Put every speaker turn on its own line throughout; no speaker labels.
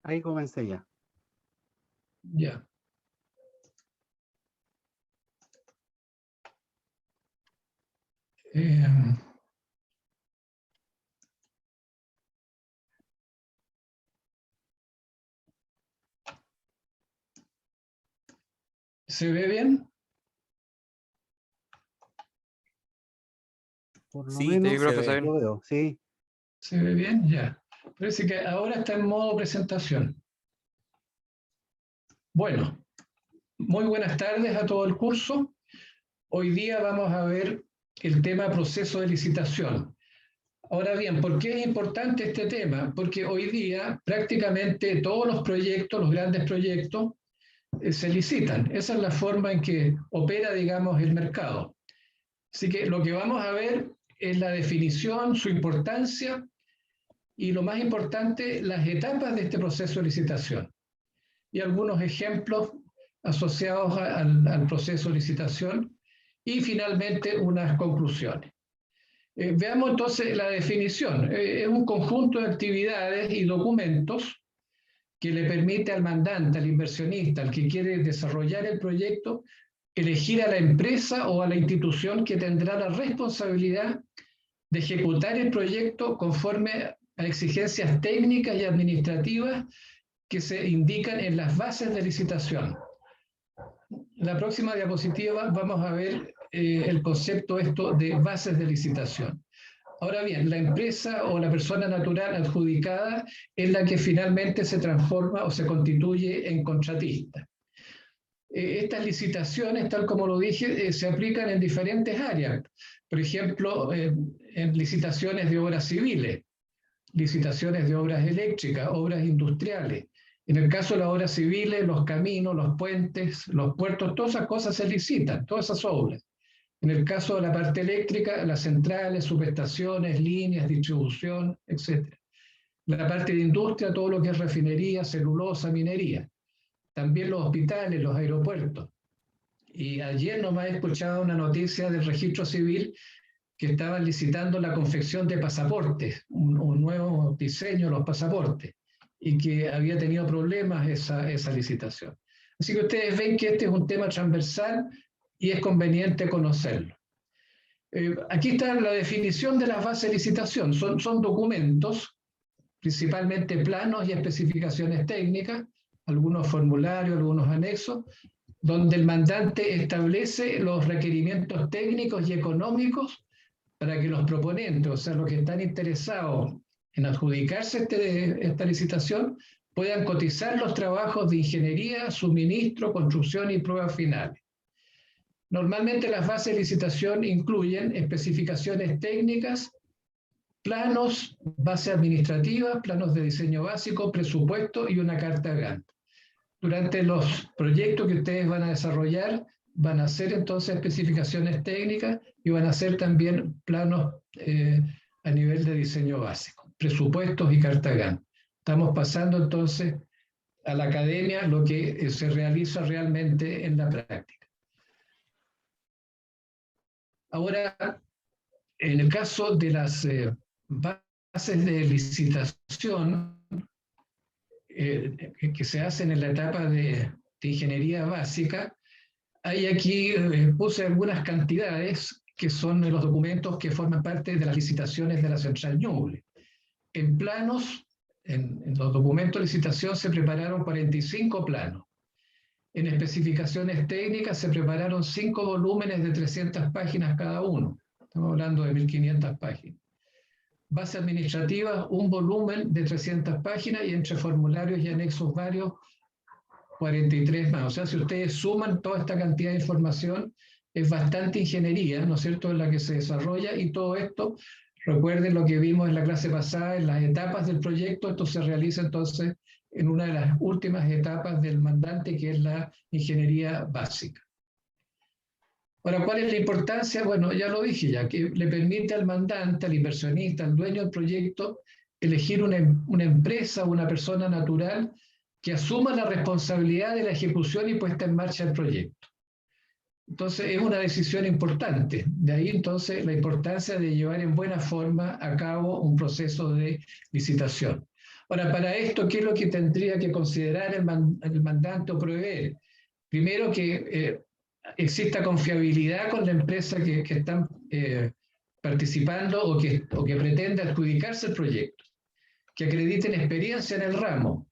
Ahí comencé ya.
Ya. ¿Se ve bien?
Por lo
Sí,
menos
yo creo que está
lo
bien.
veo, sí.
¿Se ve bien? Ya. Parece que ahora está en modo presentación. Bueno, muy buenas tardes a todo el curso. Hoy día vamos a ver el tema proceso de licitación. Ahora bien, ¿por qué es importante este tema? Porque hoy día prácticamente todos los proyectos, los grandes proyectos, se licitan. Esa es la forma en que opera, digamos, el mercado. Así que lo que vamos a ver es la definición, su importancia y, lo más importante, las etapas de este proceso de licitación. Y algunos ejemplos asociados al proceso de licitación y, finalmente, unas conclusiones. Veamos entonces la definición. Es un conjunto de actividades y documentos que le permite al mandante, al inversionista, al que quiere desarrollar el proyecto, elegir a la empresa o a la institución que tendrá la responsabilidad de ejecutar el proyecto conforme a exigencias técnicas y administrativas que se indican en las bases de licitación. En la próxima diapositiva vamos a ver el concepto de bases de licitación. Ahora bien, la empresa o la persona natural adjudicada es la que finalmente se transforma o se constituye en contratista. Estas licitaciones, tal como lo dije, se aplican en diferentes áreas. Por ejemplo, en licitaciones de obras civiles, licitaciones de obras eléctricas, obras industriales. En el caso de las obras civiles, los caminos, los puentes, los puertos, todas esas cosas se licitan, todas esas obras. En el caso de la parte eléctrica, las centrales, subestaciones, líneas, distribución, etc. La parte de industria, todo lo que es refinería, celulosa, minería. También los hospitales, los aeropuertos. Y ayer nomás he escuchado una noticia del registro civil que estaban licitando la confección de pasaportes, un nuevo diseño de los pasaportes, y que había tenido problemas esa licitación. Así que ustedes ven que este es un tema transversal y es conveniente conocerlo. Aquí está la definición de las bases de licitación. Son documentos, principalmente planos y especificaciones técnicas, algunos formularios, algunos anexos, donde el mandante establece los requerimientos técnicos y económicos para que los proponentes, o sea, los que están interesados en adjudicarse esta licitación, puedan cotizar los trabajos de ingeniería, suministro, construcción y pruebas finales. Normalmente las bases de licitación incluyen especificaciones técnicas, planos, bases administrativas, planos de diseño básico, presupuesto y una carta Gantt. Durante los proyectos que ustedes van a desarrollar, van a hacer entonces especificaciones técnicas y van a hacer también planos a nivel de diseño básico, presupuestos y carta Gantt. Estamos pasando entonces a la academia lo que se realiza realmente en la práctica. Ahora, en el caso de las bases de licitación que se hacen en la etapa de ingeniería básica, hay aquí, puse algunas cantidades que son los documentos que forman parte de las licitaciones de la Central Ñuble. En planos, en los documentos de licitación se prepararon 45 planos. En especificaciones técnicas se prepararon 5 volúmenes de 300 páginas cada uno. Estamos hablando de 1.500 páginas. Base administrativa, un volumen de 300 páginas y entre formularios y anexos varios, 43 más. O sea, si ustedes suman toda esta cantidad de información, es bastante ingeniería, ¿no es cierto?, en la que se desarrolla, y todo esto, recuerden lo que vimos en la clase pasada, en las etapas del proyecto. Esto se realiza entonces en una de las últimas etapas del mandante, que es la ingeniería básica. Ahora, ¿cuál es la importancia? Bueno, ya lo dije ya, que le permite al mandante, al inversionista, al dueño del proyecto, elegir una empresa o una persona natural que asuma la responsabilidad de la ejecución y puesta en marcha del proyecto. Entonces, es una decisión importante. De ahí, entonces, la importancia de llevar en buena forma a cabo un proceso de licitación. Ahora, para esto, ¿qué es lo que tendría que considerar el mandante o proveer? Primero, que exista confiabilidad con la empresa que están participando o que pretende adjudicarse el proyecto, que acrediten experiencia en el ramo,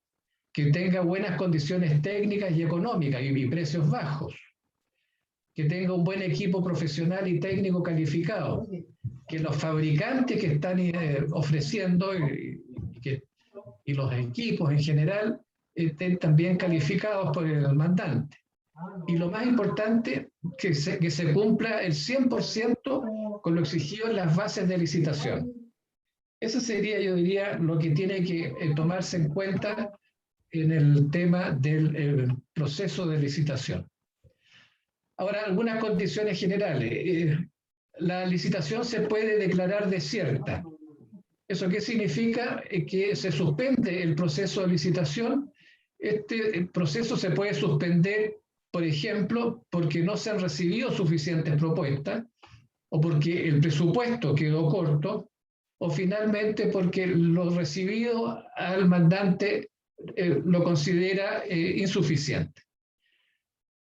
que tenga buenas condiciones técnicas y económicas y precios bajos, que tenga un buen equipo profesional y técnico calificado, que los fabricantes que están ofreciendo y los equipos en general estén también calificados por el mandante. Y lo más importante, que se cumpla el 100% con lo exigido en las bases de licitación. Eso sería, yo diría, lo que tiene que tomarse en cuenta en el tema del proceso de licitación. Ahora, algunas condiciones generales. La licitación se puede declarar desierta. ¿Eso qué significa? Que se suspende el proceso de licitación. Este proceso se puede suspender, por ejemplo, porque no se han recibido suficientes propuestas, o porque el presupuesto quedó corto, o finalmente porque lo recibido al mandante lo considera insuficiente.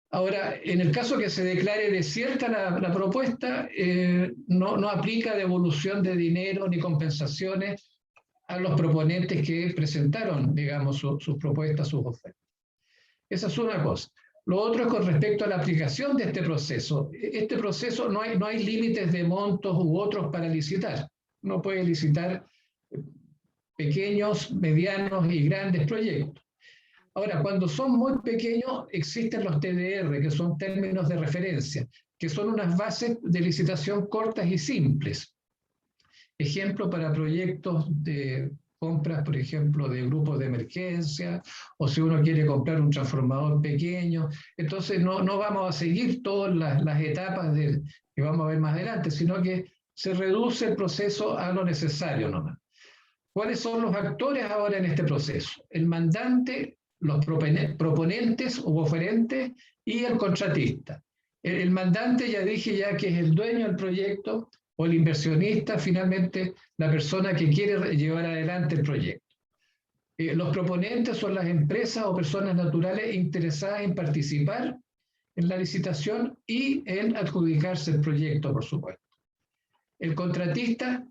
Ahora, en el caso que se declare desierta la propuesta, no aplica devolución de dinero ni compensaciones a los proponentes que presentaron, digamos, sus propuestas, sus ofertas. Esa es una cosa. Lo otro es con respecto a la aplicación de este proceso. Este proceso no hay límites de montos u otros para licitar. Uno puede licitar pequeños, medianos y grandes proyectos. Ahora, cuando son muy pequeños, existen los TDR, que son términos de referencia, que son unas bases de licitación cortas y simples. Ejemplo para proyectos de compras, por ejemplo, de grupos de emergencia, o si uno quiere comprar un transformador pequeño. Entonces, no vamos a seguir todas las etapas que vamos a ver más adelante, sino que se reduce el proceso a lo necesario nomás. ¿Cuáles son los actores ahora en este proceso? El mandante, los proponentes o oferentes y el contratista. El mandante, ya dije que es el dueño del proyecto, o el inversionista, finalmente la persona que quiere llevar adelante el proyecto. Los proponentes son las empresas o personas naturales interesadas en participar en la licitación y en adjudicarse el proyecto, por supuesto. El contratista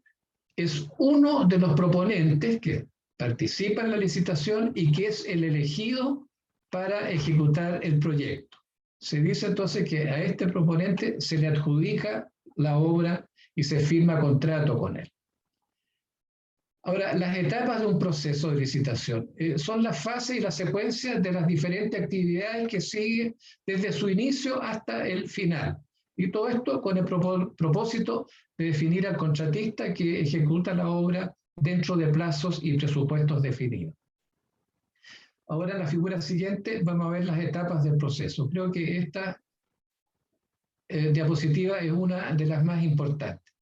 es uno de los proponentes que participa en la licitación y que es el elegido para ejecutar el proyecto. Se dice entonces que a este proponente se le adjudica la obra y se firma contrato con él. Ahora, las etapas de un proceso de licitación son las fases y la secuencia de las diferentes actividades que siguen desde su inicio hasta el final. Y todo esto con el propósito de definir al contratista que ejecuta la obra dentro de plazos y presupuestos definidos. Ahora, en la figura siguiente vamos a ver las etapas del proceso. Creo que esta diapositiva es una de las más importantes.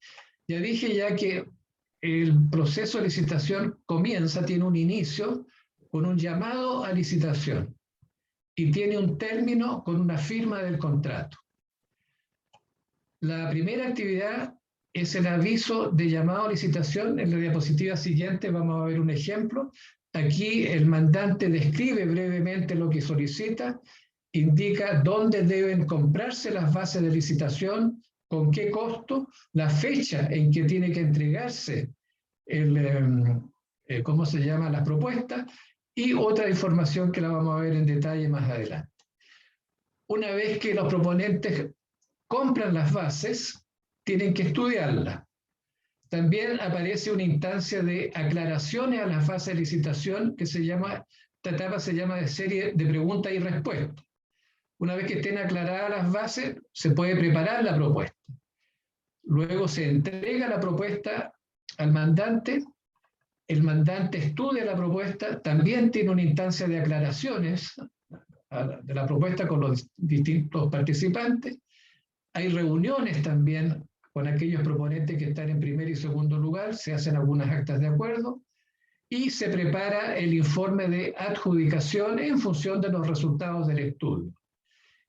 Ya dije que el proceso de licitación tiene un inicio con un llamado a licitación y tiene un término con una firma del contrato. La primera actividad es el aviso de llamado a licitación. En la diapositiva siguiente vamos a ver un ejemplo. Aquí el mandante describe brevemente lo que solicita, indica dónde deben comprarse las bases de licitación, con qué costo, la fecha en que tiene que entregarse las propuestas y otra información que la vamos a ver en detalle más adelante. Una vez que los proponentes compran las bases, tienen que estudiarlas. También aparece una instancia de aclaraciones a las bases de licitación que esta etapa se llama de serie de preguntas y respuestas. Una vez que estén aclaradas las bases, se puede preparar la propuesta. Luego se entrega la propuesta al mandante, el mandante estudia la propuesta, también tiene una instancia de aclaraciones de la propuesta con los distintos participantes. Hay reuniones también con aquellos proponentes que están en primer y segundo lugar, se hacen algunas actas de acuerdo y se prepara el informe de adjudicación en función de los resultados del estudio.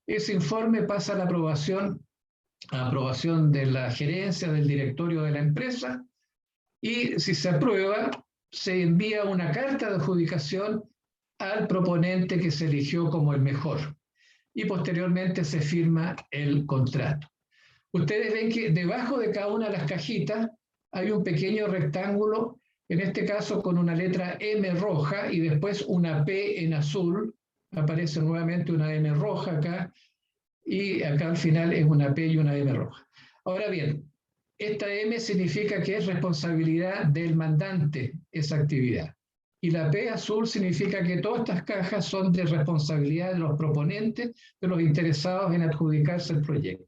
Ese informe pasa a la aprobación de la gerencia, del directorio de la empresa, y si se aprueba, se envía una carta de adjudicación al proponente que se eligió como el mejor y posteriormente se firma el contrato. Ustedes ven que debajo de cada una de las cajitas hay un pequeño rectángulo, en este caso con una letra M roja y después una P en azul. Aparece nuevamente una M roja acá y acá al final es una P y una M roja. Ahora bien, esta M significa que es responsabilidad del mandante esa actividad. Y la P azul significa que todas estas cajas son de responsabilidad de los proponentes, de los interesados en adjudicarse el proyecto.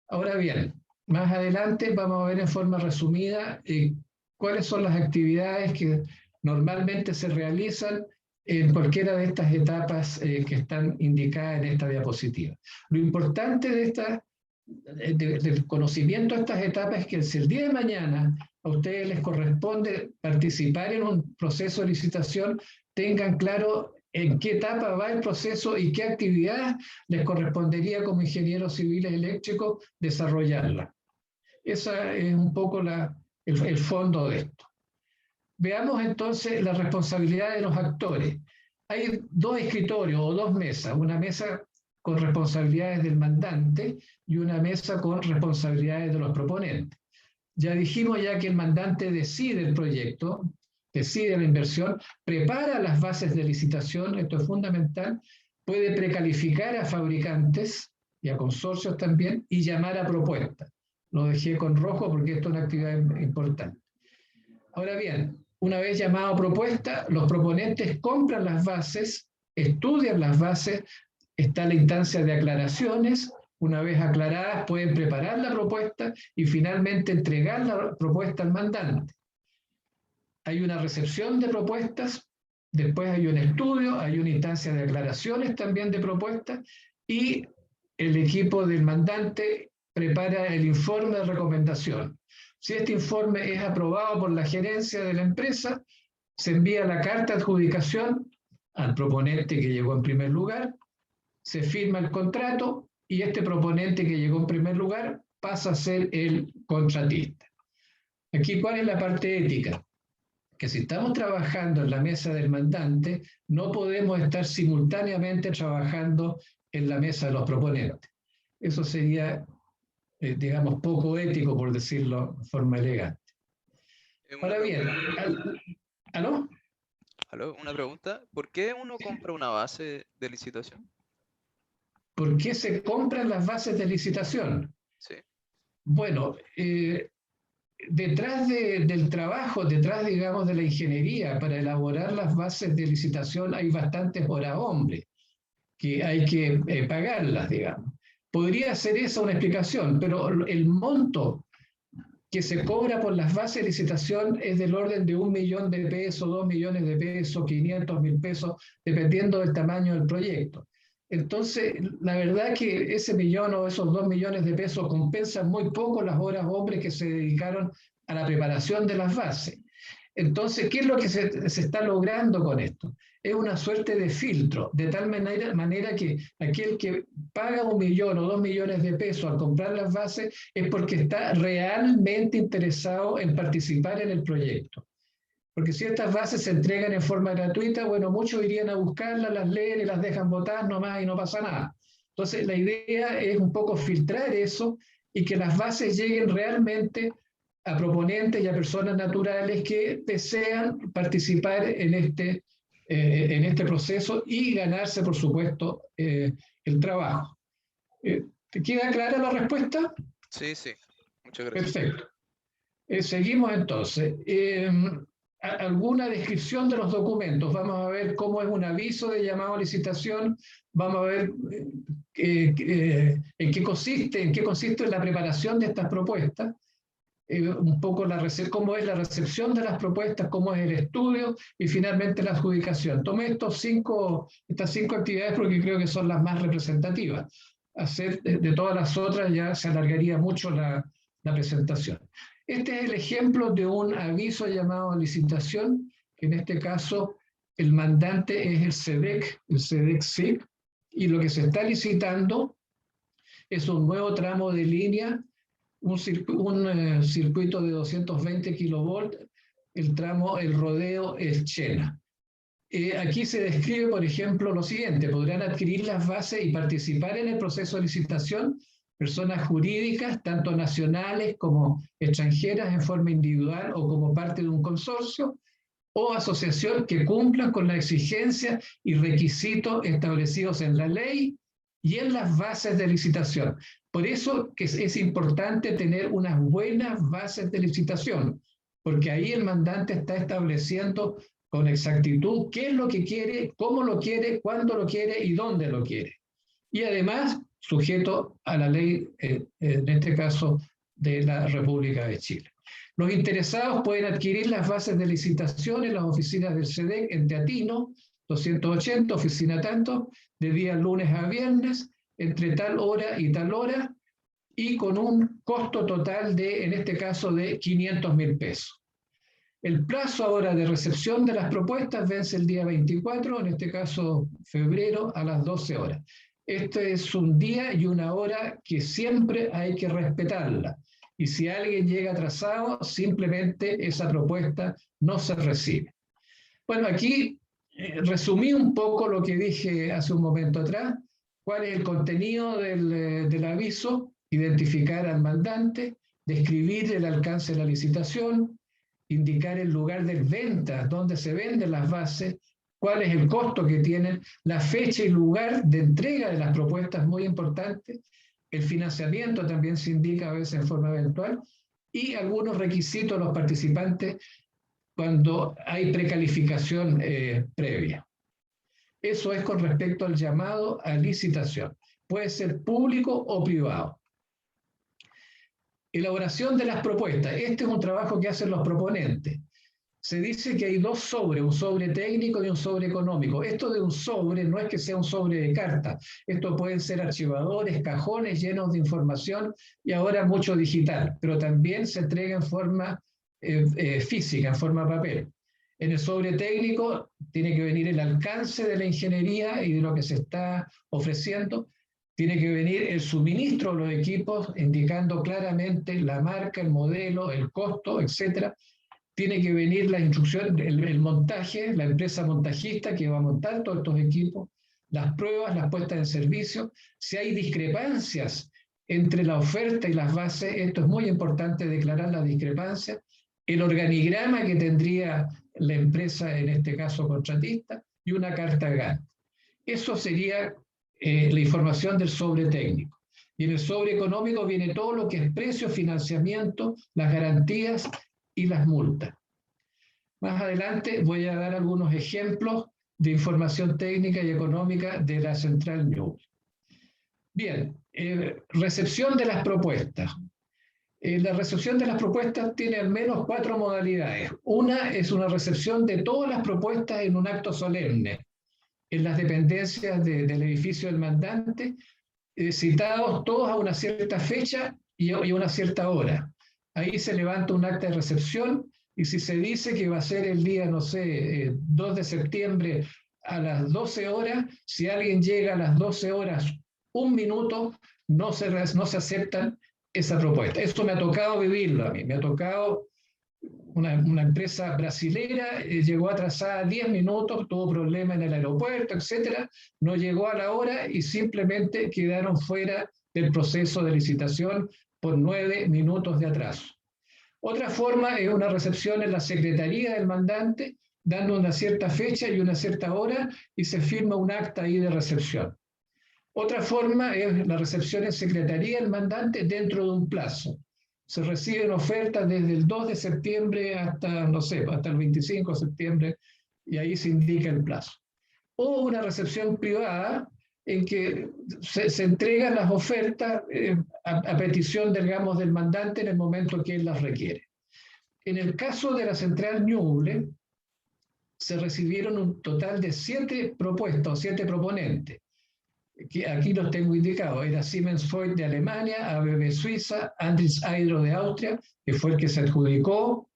Ahora bien, más adelante vamos a ver en forma resumida cuáles son las actividades que normalmente se realizan en cualquiera de estas etapas que están indicadas en esta diapositiva. Lo importante del conocimiento de estas etapas es que si el día de mañana a ustedes les corresponde participar en un proceso de licitación, tengan claro en qué etapa va el proceso y qué actividad les correspondería como ingenieros civiles eléctricos desarrollarla. Ese es un poco el fondo de esto. Veamos entonces la responsabilidad de los actores. Hay dos escritorios o dos mesas, una mesa con responsabilidades del mandante y una mesa con responsabilidades de los proponentes. Ya dijimos ya que el mandante decide el proyecto, decide la inversión, prepara las bases de licitación, esto es fundamental, puede precalificar a fabricantes y a consorcios también y llamar a propuestas. Lo dejé con rojo porque esto es una actividad importante. Ahora bien, una vez llamado a propuesta, los proponentes compran las bases, estudian las bases, está la instancia de aclaraciones, una vez aclaradas pueden preparar la propuesta y finalmente entregar la propuesta al mandante. Hay una recepción de propuestas, después hay un estudio, hay una instancia de aclaraciones también de propuestas y el equipo del mandante prepara el informe de recomendación. Si este informe es aprobado por la gerencia de la empresa, se envía la carta de adjudicación al proponente que llegó en primer lugar, se firma el contrato y este proponente que llegó en primer lugar pasa a ser el contratista. Aquí, ¿cuál es la parte ética? Que si estamos trabajando en la mesa del mandante, no podemos estar simultáneamente trabajando en la mesa de los proponentes. Eso sería, digamos, poco ético, por decirlo de forma elegante. Ahora bien, ¿aló?
¿Aló? Una pregunta. ¿Por qué uno compra una base de licitación?
¿Por qué se compran las bases de licitación?
Sí.
Bueno, detrás del trabajo, detrás, digamos, de la ingeniería para elaborar las bases de licitación hay bastantes horas hombre que hay que pagarlas, digamos. Podría ser esa una explicación, pero el monto que se cobra por las bases de licitación es del orden de 1 millón de pesos, 2 millones de pesos, 500.000 pesos, dependiendo del tamaño del proyecto. Entonces, la verdad que ese millón o esos 2 millones de pesos compensan muy poco las horas hombres que se dedicaron a la preparación de las bases. Entonces, ¿qué es lo que se está logrando con esto? Es una suerte de filtro, de tal manera que aquel que paga 1 millón o 2 millones de pesos al comprar las bases es porque está realmente interesado en participar en el proyecto. Porque si estas bases se entregan en forma gratuita, bueno, muchos irían a buscarlas, las leen y las dejan botar nomás y no pasa nada. Entonces, la idea es un poco filtrar eso y que las bases lleguen realmente a proponentes y a personas naturales que desean participar en este proceso y ganarse, por supuesto, el trabajo. ¿Te queda clara la respuesta?
Sí, sí. Muchas gracias.
Perfecto. Seguimos entonces. Alguna descripción de los documentos. Vamos a ver cómo es un aviso de llamado a licitación. Vamos a ver en qué consiste la preparación de estas propuestas. Un poco cómo es la recepción de las propuestas, cómo es el estudio y finalmente la adjudicación. Tomé estas cinco actividades porque creo que son las más representativas. Hacer de todas las otras ya se alargaría mucho la presentación. Este es el ejemplo de un aviso llamado a licitación, que en este caso el mandante es el SEDEC-SIC, y lo que se está licitando es un nuevo tramo de línea, un circuito de 220 kilovolts el tramo El Rodeo-El Chena. Aquí se describe, por ejemplo, lo siguiente: podrán adquirir las bases y participar en el proceso de licitación personas jurídicas, tanto nacionales como extranjeras, en forma individual o como parte de un consorcio, o asociación que cumplan con las exigencias y requisitos establecidos en la ley y en las bases de licitación. Por eso que es importante tener unas buenas bases de licitación, porque ahí el mandante está estableciendo con exactitud qué es lo que quiere, cómo lo quiere, cuándo lo quiere y dónde lo quiere. Y además, sujeto a la ley, en este caso, de la República de Chile. Los interesados pueden adquirir las bases de licitación en las oficinas del SEDEC en Teatino, 280, oficina tanto, de día lunes a viernes, entre tal hora y tal hora, y con un costo total de, en este caso, de 500.000 pesos. El plazo ahora de recepción de las propuestas vence el día 24, en este caso febrero, a las 12 horas. Este es un día y una hora que siempre hay que respetarla. Y si alguien llega atrasado, simplemente esa propuesta no se recibe. Bueno, aquí resumí un poco lo que dije hace un momento atrás. ¿Cuál es el contenido del aviso? Identificar al mandante, describir el alcance de la licitación, indicar el lugar de venta, donde se venden las bases, cuál es el costo que tienen, la fecha y lugar de entrega de las propuestas, muy importante. El financiamiento también se indica a veces en forma eventual, y algunos requisitos a los participantes cuando hay precalificación previa. Eso es con respecto al llamado a licitación. Puede ser público o privado. Elaboración de las propuestas. Este es un trabajo que hacen los proponentes. Se dice que hay dos sobres, un sobre técnico y un sobre económico. Esto de un sobre no es que sea un sobre de cartas. Esto pueden ser archivadores, cajones llenos de información y ahora mucho digital, pero también se entrega en forma física, en forma papel. En el sobre técnico tiene que venir el alcance de la ingeniería y de lo que se está ofreciendo. Tiene que venir el suministro de los equipos, indicando claramente la marca, el modelo, el costo, etc. Tiene que venir la instrucción, el montaje, la empresa montajista que va a montar todos estos equipos, las pruebas, las puestas en servicio. Si hay discrepancias entre la oferta y las bases, esto es muy importante declarar las discrepancias. El organigrama que tendría la empresa, en este caso contratista, y una carta Gantt. Eso sería la información del sobre técnico. Y en el sobre económico viene todo lo que es precio, financiamiento, las garantías y las multas. Más adelante voy a dar algunos ejemplos de información técnica y económica de la Central Ñuble. Bien, recepción de las propuestas. La recepción de las propuestas tiene al menos 4 modalidades. Una es una recepción de todas las propuestas en un acto solemne, en las dependencias del edificio del mandante, citados todos a una cierta fecha y a una cierta hora. Ahí se levanta un acta de recepción y si se dice que va a ser el día, no sé, 2 de septiembre a las 12 horas, si alguien llega a las 12 horas, 1 minuto, no se aceptan esa propuesta. Esto me ha tocado vivirlo a mí, me ha tocado una empresa brasilera, llegó atrasada 10 minutos, tuvo problemas en el aeropuerto, etcétera, no llegó a la hora y simplemente quedaron fuera del proceso de licitación por 9 minutos de atraso. Otra forma es una recepción en la secretaría del mandante, dando una cierta fecha y una cierta hora y se firma un acta ahí de recepción. Otra forma es la recepción en secretaría del mandante dentro de un plazo. Se reciben ofertas desde el 2 de septiembre hasta, no sé, hasta el 25 de septiembre, y ahí se indica el plazo. O una recepción privada en que se entregan las ofertas a petición, digamos, del mandante en el momento que él las requiere. En el caso de la Central Ñuble, se recibieron un total de 7 propuestas o 7 proponentes. Aquí los tengo indicados. Era Siemens Freud de Alemania, ABB Suiza, Andritz Hydro de Austria, que fue el que se adjudicó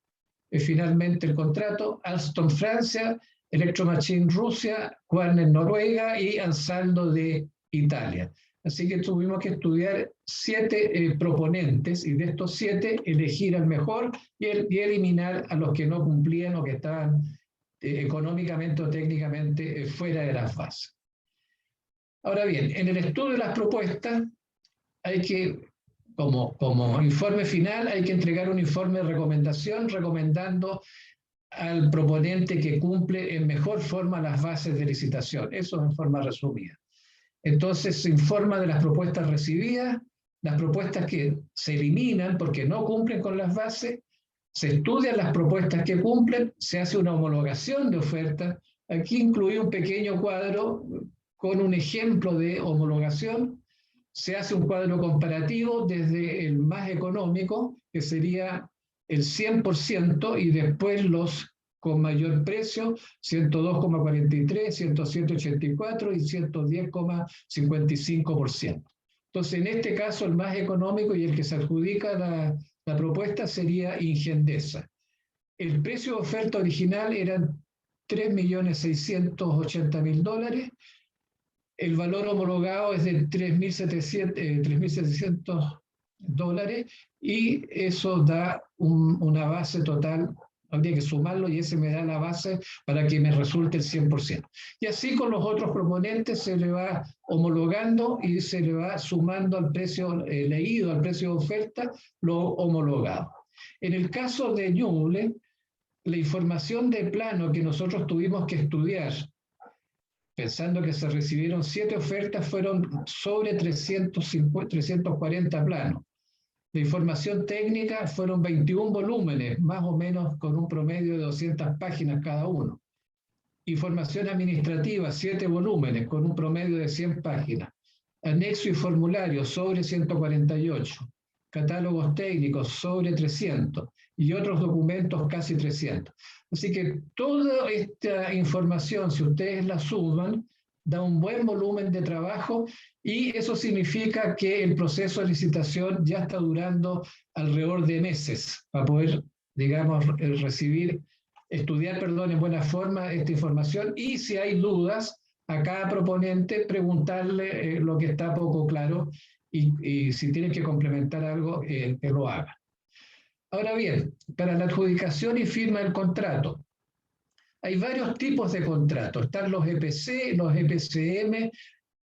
finalmente el contrato, Alstom Francia, Electromachine Rusia, Quaerner Noruega y Ansaldo de Italia. Así que tuvimos que estudiar 7 proponentes y de estos 7 elegir al mejor y eliminar a los que no cumplían o que estaban económicamente o técnicamente fuera de las fases. Ahora bien, en el estudio de las propuestas hay que, como informe final, hay que entregar un informe de recomendación recomendando al proponente que cumple en mejor forma las bases de licitación. Eso en forma resumida. Entonces se informa de las propuestas recibidas, las propuestas que se eliminan porque no cumplen con las bases, se estudian las propuestas que cumplen, se hace una homologación de ofertas. Aquí incluí un pequeño cuadro con un ejemplo de homologación. Se hace un cuadro comparativo desde el más económico, que sería el 100%, y después los con mayor precio, 102,43, 107,84 y 110,55%. Entonces, en este caso, el más económico y el que se adjudica la propuesta sería Ingendesa. El precio de oferta original eran $3.680.000. El valor homologado es de $3.700 y eso da una base total. Habría que sumarlo y ese me da la base para que me resulte el 100%. Y así con los otros proponentes se le va homologando y se le va sumando al precio leído, al precio de oferta, lo homologado. En el caso de Ñuble, la información de plano que nosotros tuvimos que estudiar, pensando que se recibieron 7 ofertas, fueron sobre 340 planos. La información técnica fueron 21 volúmenes, más o menos con un promedio de 200 páginas cada uno. Información administrativa, 7 volúmenes, con un promedio de 100 páginas. Anexo y formulario, sobre 148. Catálogos técnicos, sobre 300. Y otros documentos, casi 300. Así que toda esta información, si ustedes la suman, da un buen volumen de trabajo y eso significa que el proceso de licitación ya está durando alrededor de meses para poder, digamos, estudiar en buena forma esta información y si hay dudas a cada proponente preguntarle lo que está poco claro y si tienen que complementar algo, que lo haga. Ahora bien, para la adjudicación y firma del contrato, hay varios tipos de contratos. Están los EPC, los EPCM,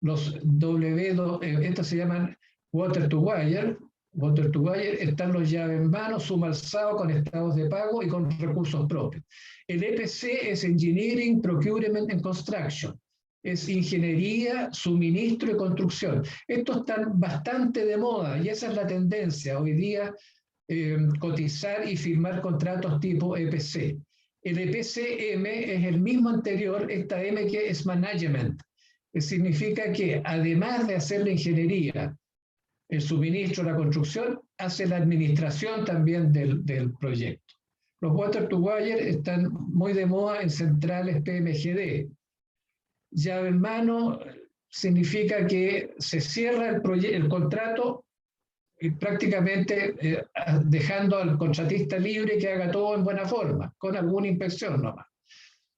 los estos se llaman Water to Wire. Water to Wire, están los llave en mano, suma alzado con estados de pago y con recursos propios. El EPC es Engineering, Procurement and Construction. Es ingeniería, suministro y construcción. Estos están bastante de moda y esa es la tendencia hoy día, cotizar y firmar contratos tipo EPC. El EPCM es el mismo anterior, esta M que es Management. Significa que además de hacer la ingeniería, el suministro, la construcción, hace la administración también del proyecto. Los Water to Wire están muy de moda en centrales PMGD. Llave en mano significa que se cierra el contrato y prácticamente dejando al contratista libre que haga todo en buena forma, con alguna inspección nomás.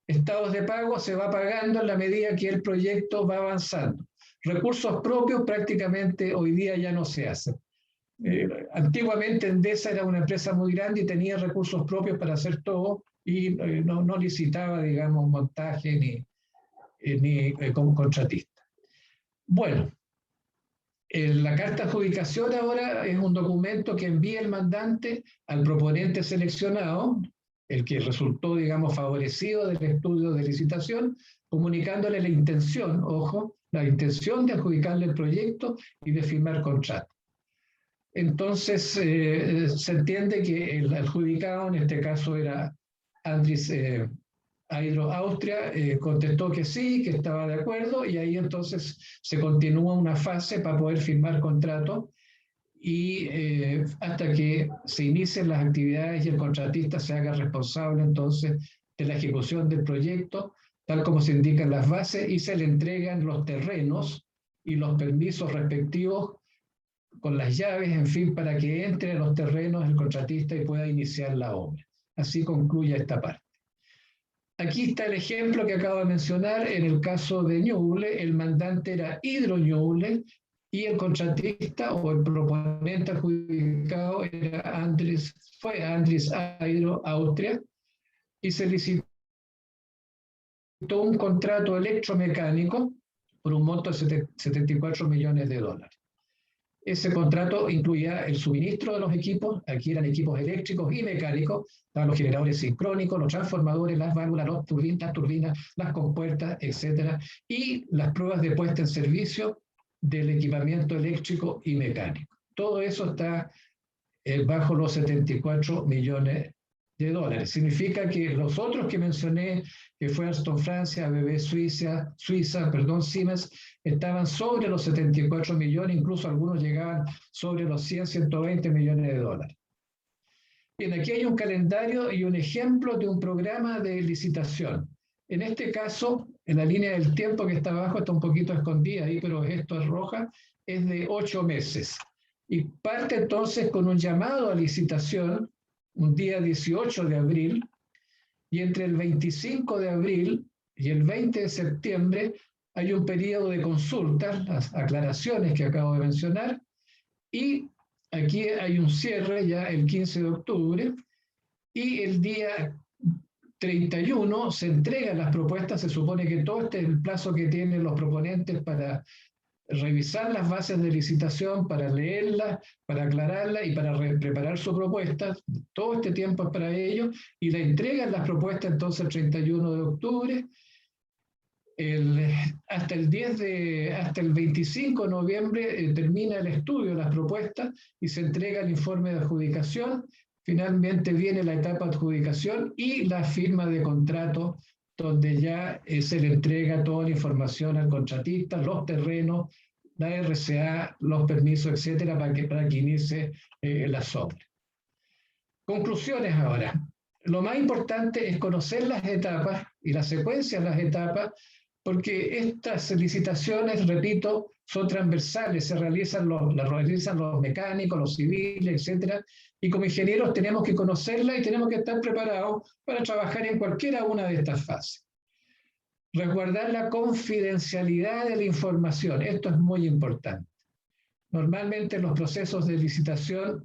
Estados de pago se va pagando en la medida que el proyecto va avanzando. Recursos propios prácticamente hoy día ya no se hacen. Antiguamente Endesa era una empresa muy grande y tenía recursos propios para hacer todo y no licitaba, digamos, montaje ni como contratista. Bueno, la carta de adjudicación ahora es un documento que envía el mandante al proponente seleccionado, el que resultó, digamos, favorecido del estudio de licitación, comunicándole la intención, ojo, la intención de adjudicarle el proyecto y de firmar contrato. Entonces, se entiende que el adjudicado, en este caso era Andritz Hydro Austria, contestó que sí, que estaba de acuerdo, y ahí entonces se continúa una fase para poder firmar contrato y hasta que se inicien las actividades y el contratista se haga responsable entonces de la ejecución del proyecto, tal como se indican las bases, y se le entregan los terrenos y los permisos respectivos con las llaves, en fin, para que entre a los terrenos el contratista y pueda iniciar la obra. Así concluye esta parte. Aquí está el ejemplo que acabo de mencionar. En el caso de Ñuble, el mandante era Hydro Ñuble, y el contratista o el proponente adjudicado fue Andritz Hydro Austria, y se licitó un contrato electromecánico por un monto de $74 millones. Ese contrato incluía el suministro de los equipos, aquí eran equipos eléctricos y mecánicos, estaban los generadores sincrónicos, los transformadores, las válvulas, las turbinas, las compuertas, etc. Y las pruebas de puesta en servicio del equipamiento eléctrico y mecánico. Todo eso está bajo los $74 millones. Significa que los otros que mencioné, que fue Alstom Francia, ABB Suiza, Siemens, estaban sobre los 74 millones, incluso algunos llegaban sobre los 120 millones de dólares. Bien, aquí hay un calendario y un ejemplo de un programa de licitación. En este caso, en la línea del tiempo que está abajo, está un poquito escondida ahí, pero esto es roja, es de 8 meses. Y parte entonces con un llamado a licitación, un día 18 de abril, y entre el 25 de abril y el 20 de septiembre hay un periodo de consultas, las aclaraciones que acabo de mencionar, y aquí hay un cierre ya el 15 de octubre, y el día 31 se entregan las propuestas. Se supone que todo este es el plazo que tienen los proponentes para revisar las bases de licitación, para leerlas, para aclararlas y para preparar su propuesta. Todo este tiempo es para ello, y la entregan las propuestas entonces el 31 de octubre. Hasta el 25 de noviembre termina el estudio de las propuestas y se entrega el informe de adjudicación. Finalmente viene la etapa de adjudicación y la firma de contrato, donde ya se le entrega toda la información al contratista, los terrenos, la RCA, los permisos, etcétera, para que inicie las obras. Conclusiones ahora. Lo más importante es conocer las etapas y la secuencia de las etapas, porque estas licitaciones, repito, son transversales, las realizan los mecánicos, los civiles, etcétera, y como ingenieros tenemos que conocerlas y tenemos que estar preparados para trabajar en cualquiera una de estas fases. Resguardar la confidencialidad de la información, esto es muy importante. Normalmente en los procesos de licitación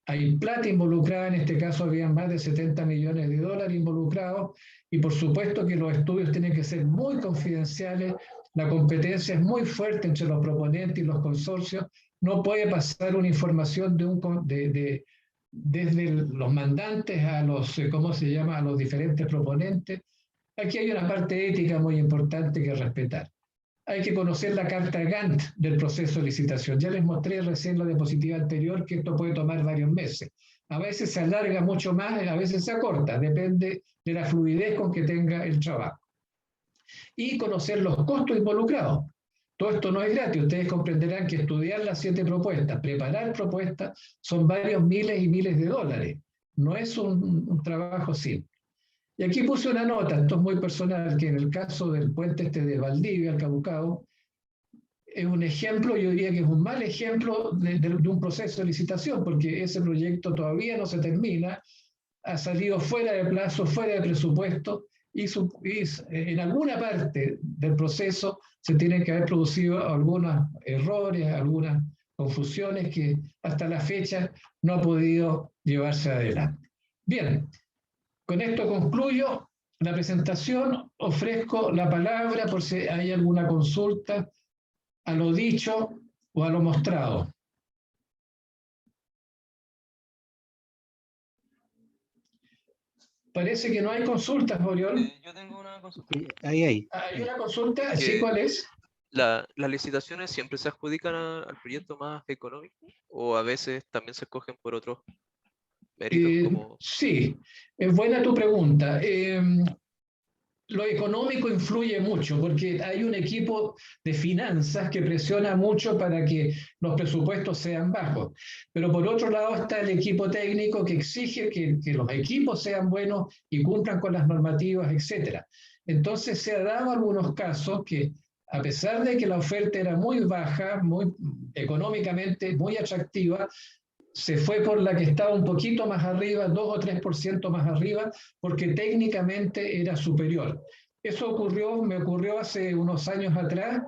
hay plata involucrada, en este caso había más de $70 millones involucrados, y por supuesto que los estudios tienen que ser muy confidenciales, la competencia es muy fuerte entre los proponentes y los consorcios, no puede pasar una información desde los mandantes a los, a los diferentes proponentes. Aquí hay una parte ética muy importante que respetar. Hay que conocer la carta Gantt del proceso de licitación. Ya les mostré recién la diapositiva anterior que esto puede tomar varios meses. A veces se alarga mucho más, a veces se acorta, depende de la fluidez con que tenga el trabajo. Y conocer los costos involucrados. Todo esto no es gratis. Ustedes comprenderán que estudiar las 7 propuestas, preparar propuestas, son varios miles y miles de dólares. No es un trabajo simple. Y aquí puse una nota, esto es muy personal, que en el caso del puente de Valdivia, el Cabucao, es un ejemplo, yo diría que es un mal ejemplo de un proceso de licitación, porque ese proyecto todavía no se termina, ha salido fuera de plazo, fuera de presupuesto, y en alguna parte del proceso se tienen que haber producido algunos errores, algunas confusiones que hasta la fecha no ha podido llevarse adelante. Bien. Con esto concluyo la presentación, ofrezco la palabra por si hay alguna consulta a lo dicho o a lo mostrado. Parece que no hay consultas, Oriol.
Yo tengo una consulta.
Ahí.
¿Hay una consulta? ¿Sí, cuál es?
¿Las licitaciones siempre se adjudican al proyecto más económico o a veces también se escogen por otros méritos?
Sí, es buena tu pregunta. Lo económico influye mucho porque hay un equipo de finanzas que presiona mucho para que los presupuestos sean bajos. Pero por otro lado está el equipo técnico que exige que los equipos sean buenos y cumplan con las normativas, etc. Entonces se ha dado algunos casos que, a pesar de que la oferta era muy baja, muy económicamente muy atractiva, se fue por la que estaba un poquito más arriba, 2 o 3% más arriba, porque técnicamente era superior. Eso me ocurrió hace unos años atrás,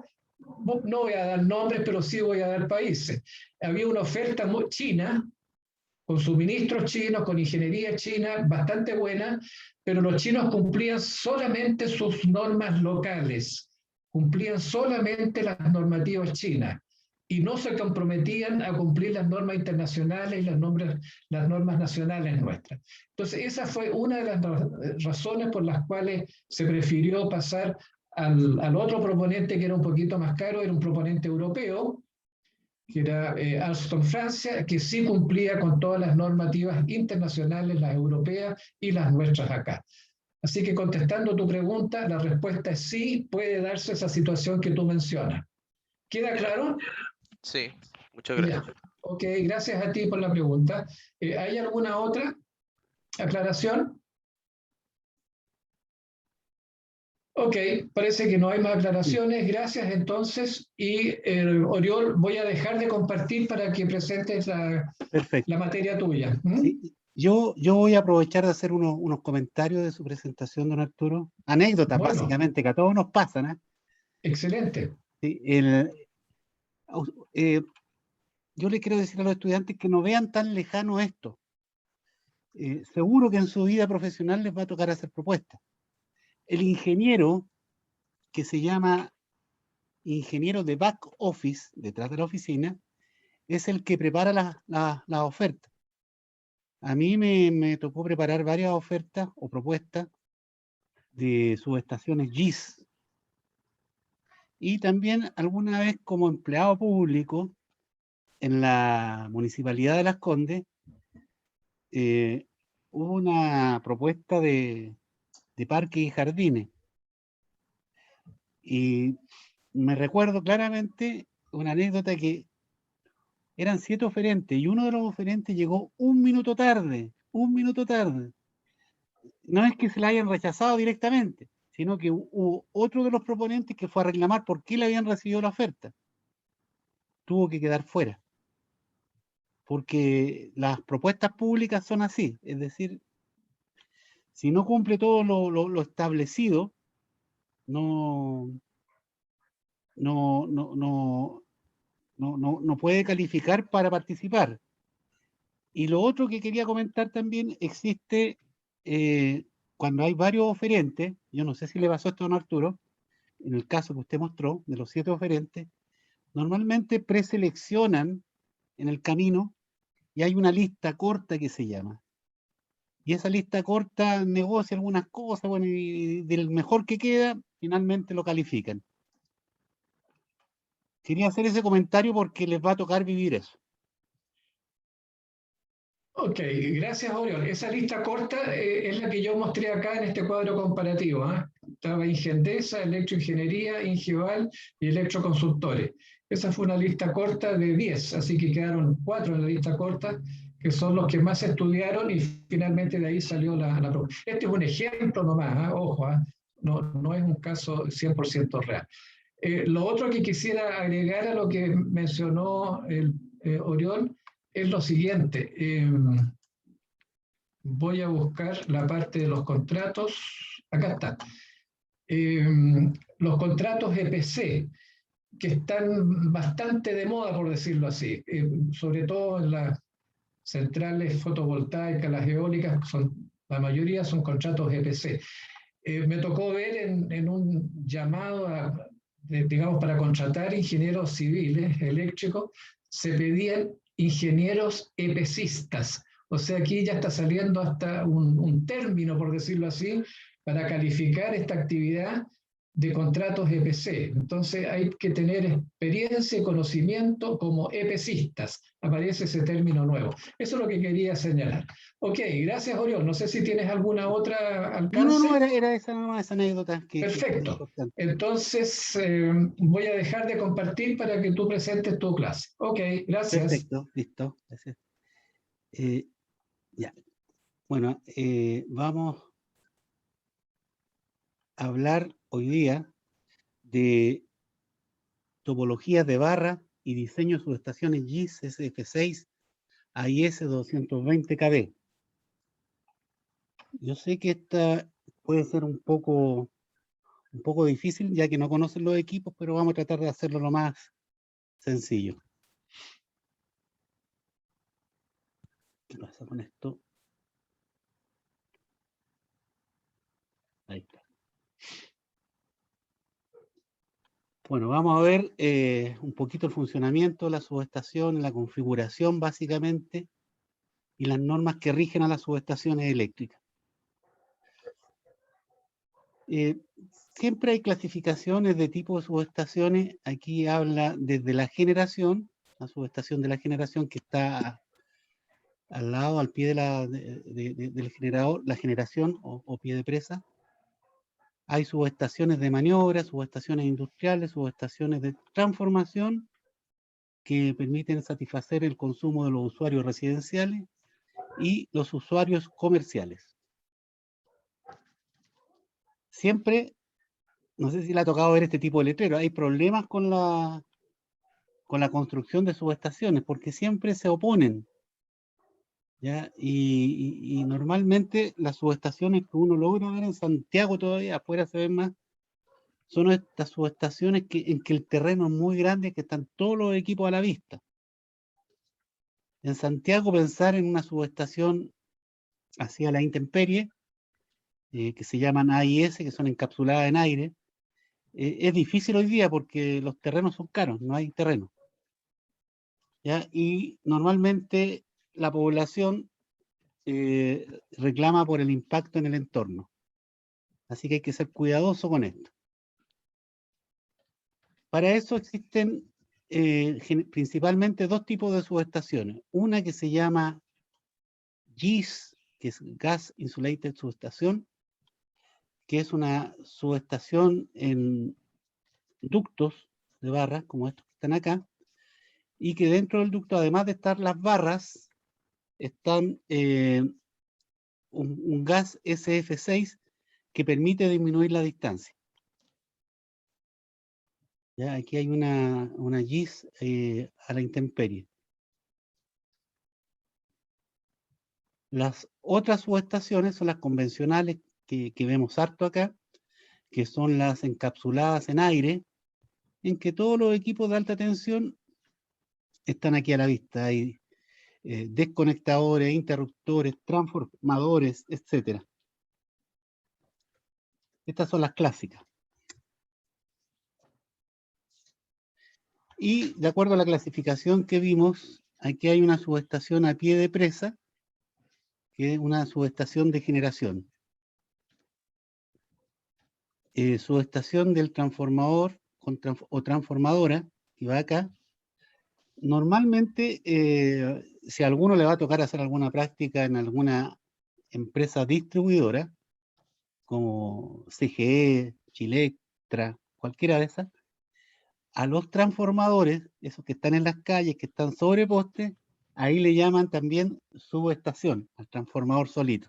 no voy a dar nombres, pero sí voy a dar países. Había una oferta muy china, con suministros chinos, con ingeniería china, bastante buena, pero los chinos cumplían solamente sus normas locales, cumplían solamente las normativas chinas y no se comprometían a cumplir las normas internacionales y las normas nacionales nuestras. Entonces, esa fue una de las razones por las cuales se prefirió pasar al otro proponente que era un poquito más caro, era un proponente europeo, que era Alstom Francia, que sí cumplía con todas las normativas internacionales, las europeas y las nuestras acá. Así que contestando tu pregunta, la respuesta es sí, puede darse esa situación que tú mencionas. ¿Queda claro?
Sí, muchas gracias.
Ya. Ok, gracias a ti por la pregunta. ¿Hay alguna otra aclaración? Ok, parece que no hay más aclaraciones. Gracias entonces. Y Oriol, voy a dejar de compartir para que presentes
Perfecto.
la materia tuya.
Sí, yo voy a aprovechar de hacer unos comentarios de su presentación, don Arturo. Anécdotas,
Bueno,
básicamente, que a todos nos pasan, ¿eh?
excelente.
Sí, yo le quiero decir a los estudiantes que no vean tan lejano esto. Seguro que en su vida profesional les va a tocar hacer propuestas. El ingeniero, que se llama ingeniero de back office, detrás de la oficina, es el que prepara la oferta. A mí me tocó preparar varias ofertas o propuestas de subestaciones GIS. Y también alguna vez como empleado público en la Municipalidad de Las Condes, hubo una propuesta de parques y jardines. Y me recuerdo claramente una anécdota que eran 7 oferentes y uno de los oferentes llegó 1 minuto tarde, 1 minuto tarde. No es que se la hayan rechazado directamente, sino que hubo otro de los proponentes que fue a reclamar por qué le habían recibido la oferta. Tuvo que quedar fuera, porque las propuestas públicas son así, es decir, si no cumple todo lo establecido, no puede calificar para participar. Y lo otro que quería comentar también, existe cuando hay varios oferentes, yo no sé si le pasó esto a don Arturo, en el caso que usted mostró, de los 7 oferentes, normalmente preseleccionan en el camino y hay una lista corta que se llama. Y esa lista corta negocia algunas cosas, bueno, y del mejor que queda, finalmente lo califican. Quería hacer ese comentario porque les va a tocar vivir eso.
Ok, gracias, Oriol. Esa lista corta es la que yo mostré acá en este cuadro comparativo. Estaba Ingendesa, Electroingeniería, Ingeval y Electroconsultores. Esa fue una lista corta de 10, así que quedaron 4 en la lista corta, que son los que más estudiaron y finalmente de ahí salió la propuesta. Este es un ejemplo nomás, ojo, no es un caso 100% real. Lo otro que quisiera agregar a lo que mencionó Oriol es lo siguiente. Voy a buscar la parte de los contratos. Acá está. Los contratos EPC, que están bastante de moda, por decirlo así, sobre todo en las centrales fotovoltaicas, las eólicas, la mayoría son contratos EPC. Me tocó ver en un llamado, digamos, para contratar ingenieros civiles eléctricos, se pedían ingenieros EPCistas. O sea, aquí ya está saliendo hasta un término, por decirlo así, para calificar esta actividad de contratos EPC. Entonces hay que tener experiencia y conocimiento como EPCistas. Aparece ese término nuevo. Eso es lo que quería señalar. Ok, gracias, Oriol. No sé si tienes alguna otra alcance.
No, era esa anécdota que es importante.
Entonces, voy a dejar de compartir para que tú presentes tu clase. Ok, gracias.
Perfecto, listo, gracias. Ya. Bueno, vamos a hablar hoy día de topologías de barra y diseño de subestaciones GIS SF6 a IS 220 kV. Yo sé que esta puede ser un poco un poco difícil ya que no conocen los equipos, pero vamos a tratar de hacerlo lo más sencillo. ¿Qué pasa con esto? Ahí está. Bueno, vamos a ver un poquito el funcionamiento de la subestación, la configuración básicamente, y las normas que rigen a las subestaciones eléctricas. Siempre hay clasificaciones de tipo de subestaciones. Aquí habla desde la generación, la subestación de la generación que está al lado, al pie de del generador, la generación o pie de presa. Hay subestaciones de maniobra, subestaciones industriales, subestaciones de transformación que permiten satisfacer el consumo de los usuarios residenciales y los usuarios comerciales. Siempre, no sé si le ha tocado ver este tipo de letrero, hay problemas con la construcción de subestaciones porque siempre se oponen, ¿ya? Y normalmente las subestaciones que uno logra ver en Santiago todavía, afuera se ven más, son estas subestaciones en que el terreno es muy grande, que están todos los equipos a la vista. En Santiago pensar en una subestación hacia la intemperie, que se llaman AIS, que son encapsuladas en aire, es difícil hoy día porque los terrenos son caros, no hay terreno, ¿ya? Y normalmente la población reclama por el impacto en el entorno. Así que hay que ser cuidadoso con esto. Para eso existen principalmente dos tipos de subestaciones. Una que se llama GIS, que es Gas Insulated Substation, que es una subestación en ductos de barras, como estos que están acá, y que dentro del ducto, además de estar las barras, están un gas SF6 que permite disminuir la distancia. Ya, aquí hay una GIS a la intemperie. Las otras subestaciones son las convencionales que vemos harto acá, que son las encapsuladas en aire, en que todos los equipos de alta tensión están aquí a la vista. Hay desconectadores, interruptores, transformadores, etc. Estas son las clásicas. Y de acuerdo a la clasificación que vimos, aquí hay una subestación a pie de presa, que es una subestación de generación. Subestación del transformador o transformadora, que va acá. Normalmente, si a alguno le va a tocar hacer alguna práctica en alguna empresa distribuidora, como CGE, Chilectra, cualquiera de esas, a los transformadores, esos que están en las calles, que están sobre postes, ahí le llaman también subestación, al transformador solito.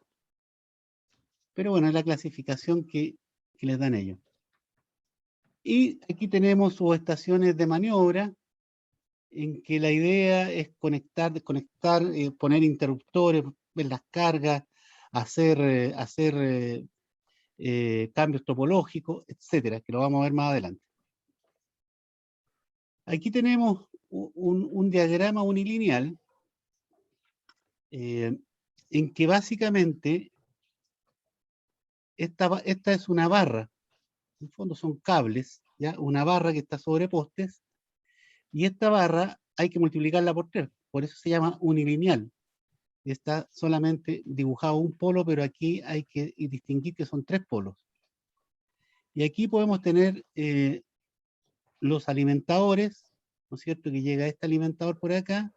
Pero bueno, es la clasificación que les dan ellos. Y aquí tenemos subestaciones de maniobra, en que la idea es conectar, desconectar, poner interruptores, ver las cargas, hacer cambios topológicos, etcétera, que lo vamos a ver más adelante. Aquí tenemos un diagrama unilineal en que básicamente esta es una barra, en el fondo son cables, ¿ya? Una barra que está sobre postes, y esta barra hay que multiplicarla por 3, por eso se llama unilineal. Está solamente dibujado un polo, pero aquí hay que distinguir que son 3 polos. Y aquí podemos tener los alimentadores, ¿no es cierto? Que llega este alimentador por acá,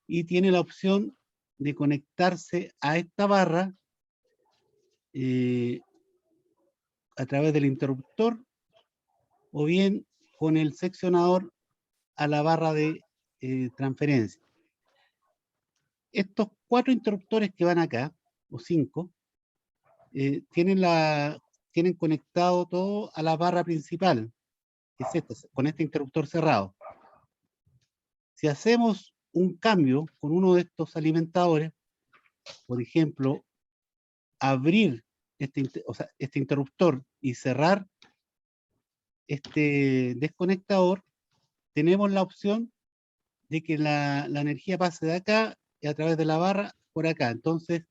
y tiene la opción de conectarse a esta barra a través del interruptor, o bien con el seccionador a la barra de transferencia. Estos 4 interruptores que van acá, o 5, tienen conectado todo a la barra principal, que es esta, con este interruptor cerrado. Si hacemos un cambio con uno de estos alimentadores, por ejemplo, abrir este interruptor y cerrar este desconectador, tenemos la opción de que la energía pase de acá y a través de la barra por acá. Entonces,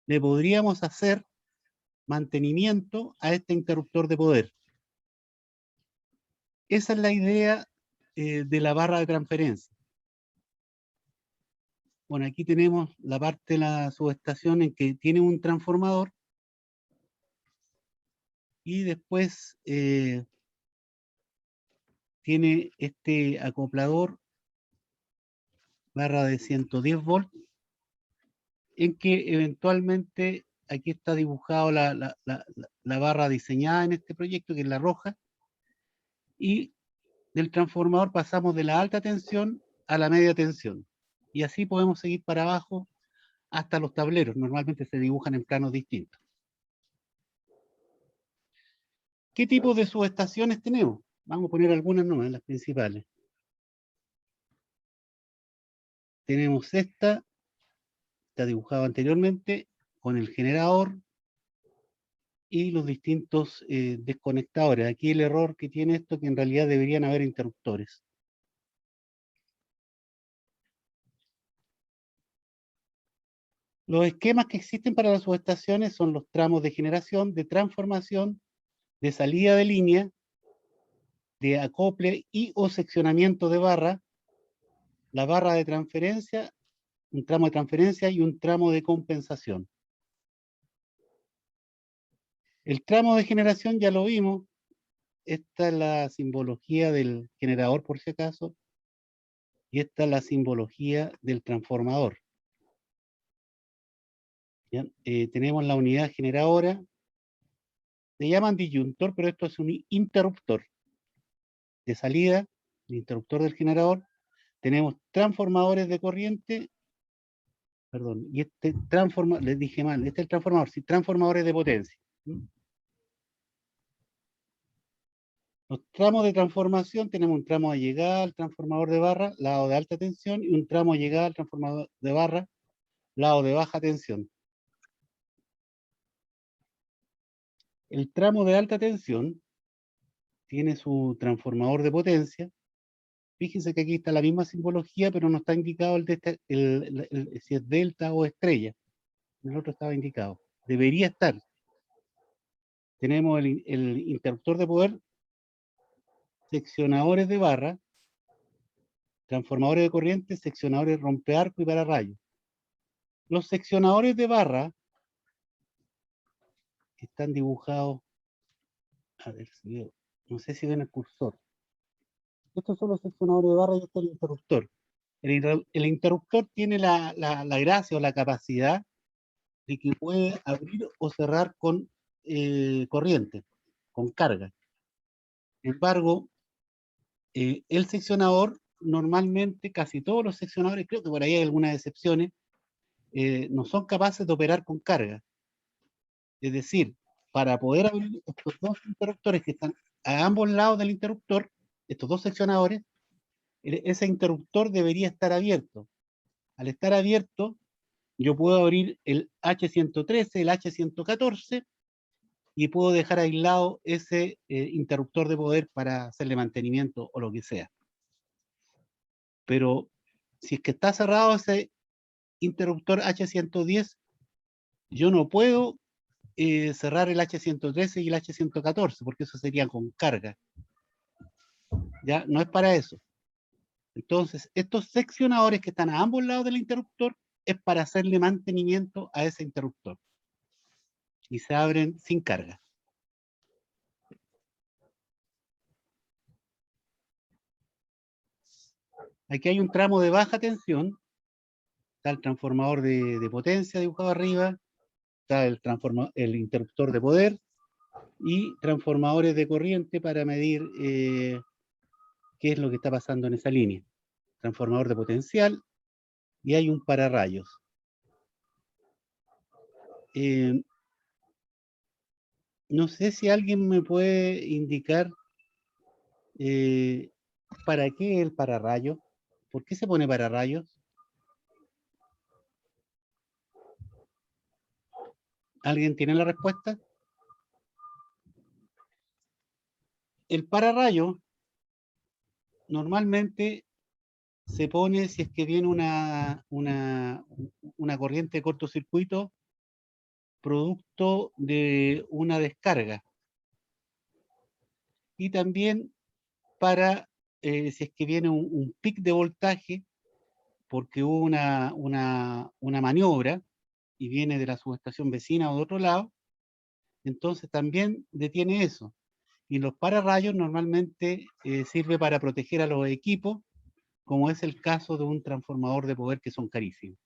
le podríamos hacer mantenimiento a este interruptor de poder. Esa es la idea de la barra de transferencia. Bueno, aquí tenemos la parte de la subestación en que tiene un transformador y después tiene este acoplador barra de 110 volts en que eventualmente aquí está dibujado la barra diseñada en este proyecto, que es la roja, y del transformador pasamos de la alta tensión a la media tensión. Y así podemos seguir para abajo hasta los tableros. Normalmente se dibujan en planos distintos. ¿Qué tipo de subestaciones tenemos? Vamos a poner algunas nomás, las principales. Tenemos esta, está dibujado anteriormente, con el generador y los distintos desconectadores. Aquí el error que tiene esto, que en realidad deberían haber interruptores. Los esquemas que existen para las subestaciones son los tramos de generación, de transformación, de salida de línea, de acople y o seccionamiento de barra, la barra de transferencia, un tramo de transferencia y un tramo de compensación. El tramo de generación ya lo vimos. Esta es la simbología del generador, por si acaso, y esta es la simbología del transformador. Tenemos la unidad generadora, se llaman disyuntor, pero esto es un interruptor de salida, el interruptor del generador. Tenemos transformadores de corriente, perdón, y este transformador, les dije mal, este es el transformador, sí, transformadores de potencia. Los tramos de transformación, tenemos un tramo de llegada al transformador de barra, lado de alta tensión, y un tramo de llegada al transformador de barra, lado de baja tensión. El tramo de alta tensión tiene su transformador de potencia. Fíjense que aquí está la misma simbología, pero no está indicado si es delta o estrella. En el otro estaba indicado. Debería estar. Tenemos el interruptor de poder, seccionadores de barra, transformadores de corriente, seccionadores rompearco y pararrayos. Los seccionadores de barra están dibujados, a ver si veo, no sé si ven el cursor. Estos son los seccionadores de barra y este es el interruptor. El interruptor tiene la gracia o la capacidad de que puede abrir o cerrar con corriente, con carga. Sin embargo, el seccionador, normalmente, casi todos los seccionadores, creo que por ahí hay algunas excepciones, no son capaces de operar con carga. Es decir, para poder abrir estos dos interruptores que están a ambos lados del interruptor, estos dos seccionadores, ese interruptor debería estar abierto. Al estar abierto, yo puedo abrir el H113, el H114, y puedo dejar aislado ese interruptor de poder para hacerle mantenimiento o lo que sea. Pero si es que está cerrado ese interruptor H110, yo no puedo cerrar el H113 y el H114, porque eso sería con carga. Ya no es para eso. Entonces, estos seccionadores que están a ambos lados del interruptor es para hacerle mantenimiento a ese interruptor. Y se abren sin carga. Aquí hay un tramo de baja tensión. Está el transformador de potencia dibujado arriba. Está el interruptor de poder. Y transformadores de corriente para medir qué es lo que está pasando en esa línea. Transformador de potencial. Y hay un pararrayos. No sé si alguien me puede indicar ¿para qué el pararrayo? ¿Por qué se pone pararrayos? ¿Alguien tiene la respuesta? el pararrayo normalmente se pone si es que viene una corriente de cortocircuito producto de una descarga. Y también para si es que viene un pic de voltaje porque hubo una maniobra y viene de la subestación vecina o de otro lado, entonces también detiene eso. Y los pararrayos normalmente sirve para proteger a los equipos, como es el caso de un transformador de poder que son carísimos.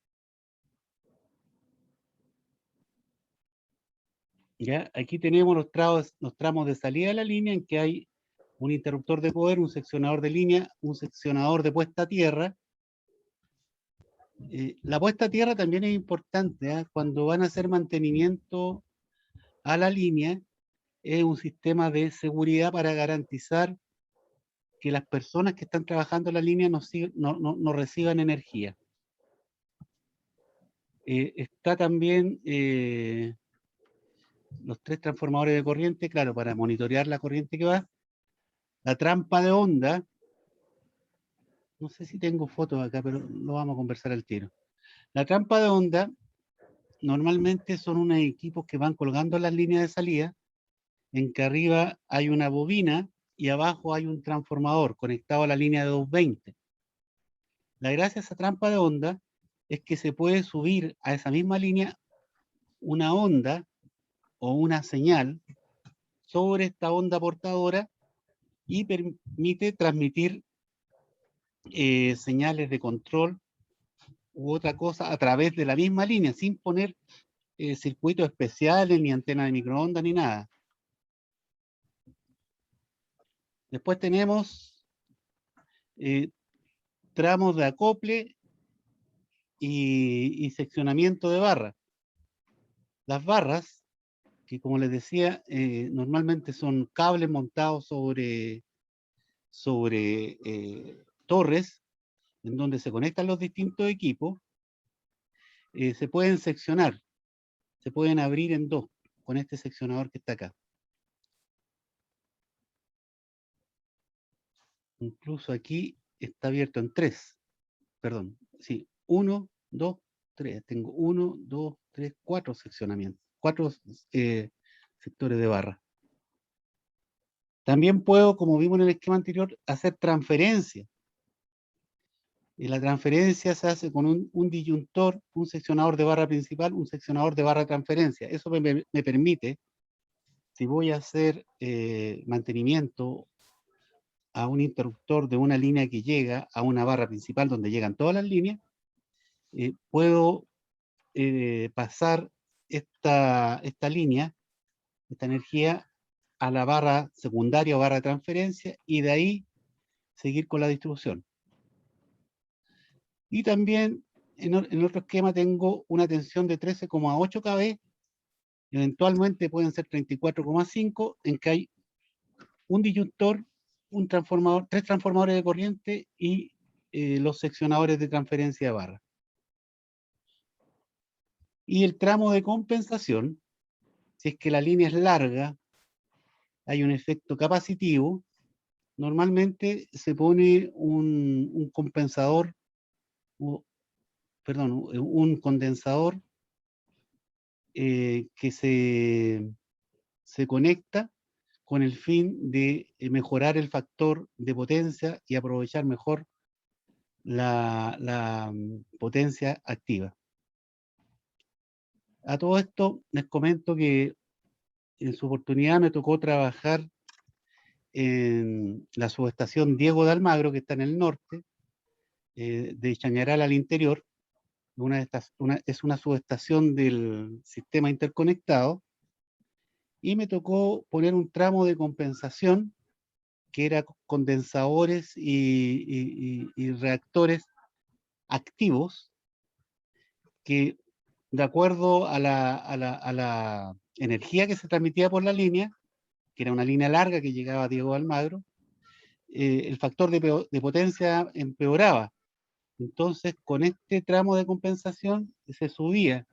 ¿Ya? Aquí tenemos los tramos de salida de la línea en que hay un interruptor de poder, un seccionador de línea, un seccionador de puesta a tierra. La puesta a tierra también es importante, ¿eh? Cuando van a hacer mantenimiento a la línea, es un sistema de seguridad para garantizar que las personas que están trabajando en la línea no reciban energía. Está también los 3 transformadores de corriente, claro, para monitorear la corriente que va. La trampa de onda, no sé si tengo fotos acá, pero lo vamos a conversar al tiro. La trampa de onda normalmente son unos equipos que van colgando las líneas de salida, en que arriba hay una bobina y abajo hay un transformador conectado a la línea de 220. La gracia de esa trampa de onda es que se puede subir a esa misma línea una onda o una señal sobre esta onda portadora y permite transmitir señales de control u otra cosa a través de la misma línea, sin poner circuitos especiales, ni antena de microondas, ni nada. Después tenemos tramos de acople y seccionamiento de barras. Las barras, que como les decía, normalmente son cables montados sobre torres, en donde se conectan los distintos equipos, se pueden seccionar, se pueden abrir en 2 con este seccionador que está acá. Incluso aquí está abierto en 3, perdón, sí, 1, 2, 3, tengo 1, 2, 3, 4 seccionamientos, 4 sectores de barra. También puedo, como vimos en el esquema anterior, hacer transferencia. Y la transferencia se hace con un disyuntor, un seccionador de barra principal, un seccionador de barra de transferencia. Eso me permite, si voy a hacer mantenimiento a un interruptor de una línea que llega a una barra principal donde llegan todas las líneas, puedo pasar esta línea, esta energía, a la barra secundaria o barra de transferencia y de ahí seguir con la distribución. Y también en otro esquema tengo una tensión de 13,8 kV, eventualmente pueden ser 34,5, en que hay un disyuntor, un transformador, 3 transformadores de corriente y los seccionadores de transferencia de barra. Y el tramo de compensación, si es que la línea es larga, hay un efecto capacitivo, normalmente se pone un compensador, un condensador que se conecta con el fin de mejorar el factor de potencia y aprovechar mejor la potencia activa. A todo esto les comento que en su oportunidad me tocó trabajar en la subestación Diego de Almagro, que está en el norte, de Chañaral al interior. Es una subestación del sistema interconectado, y me tocó poner un tramo de compensación que era condensadores y reactores activos que, de acuerdo a la energía que se transmitía por la línea, que era una línea larga que llegaba a Diego de Almagro, el factor de potencia empeoraba. Entonces, con este tramo de compensación se subía,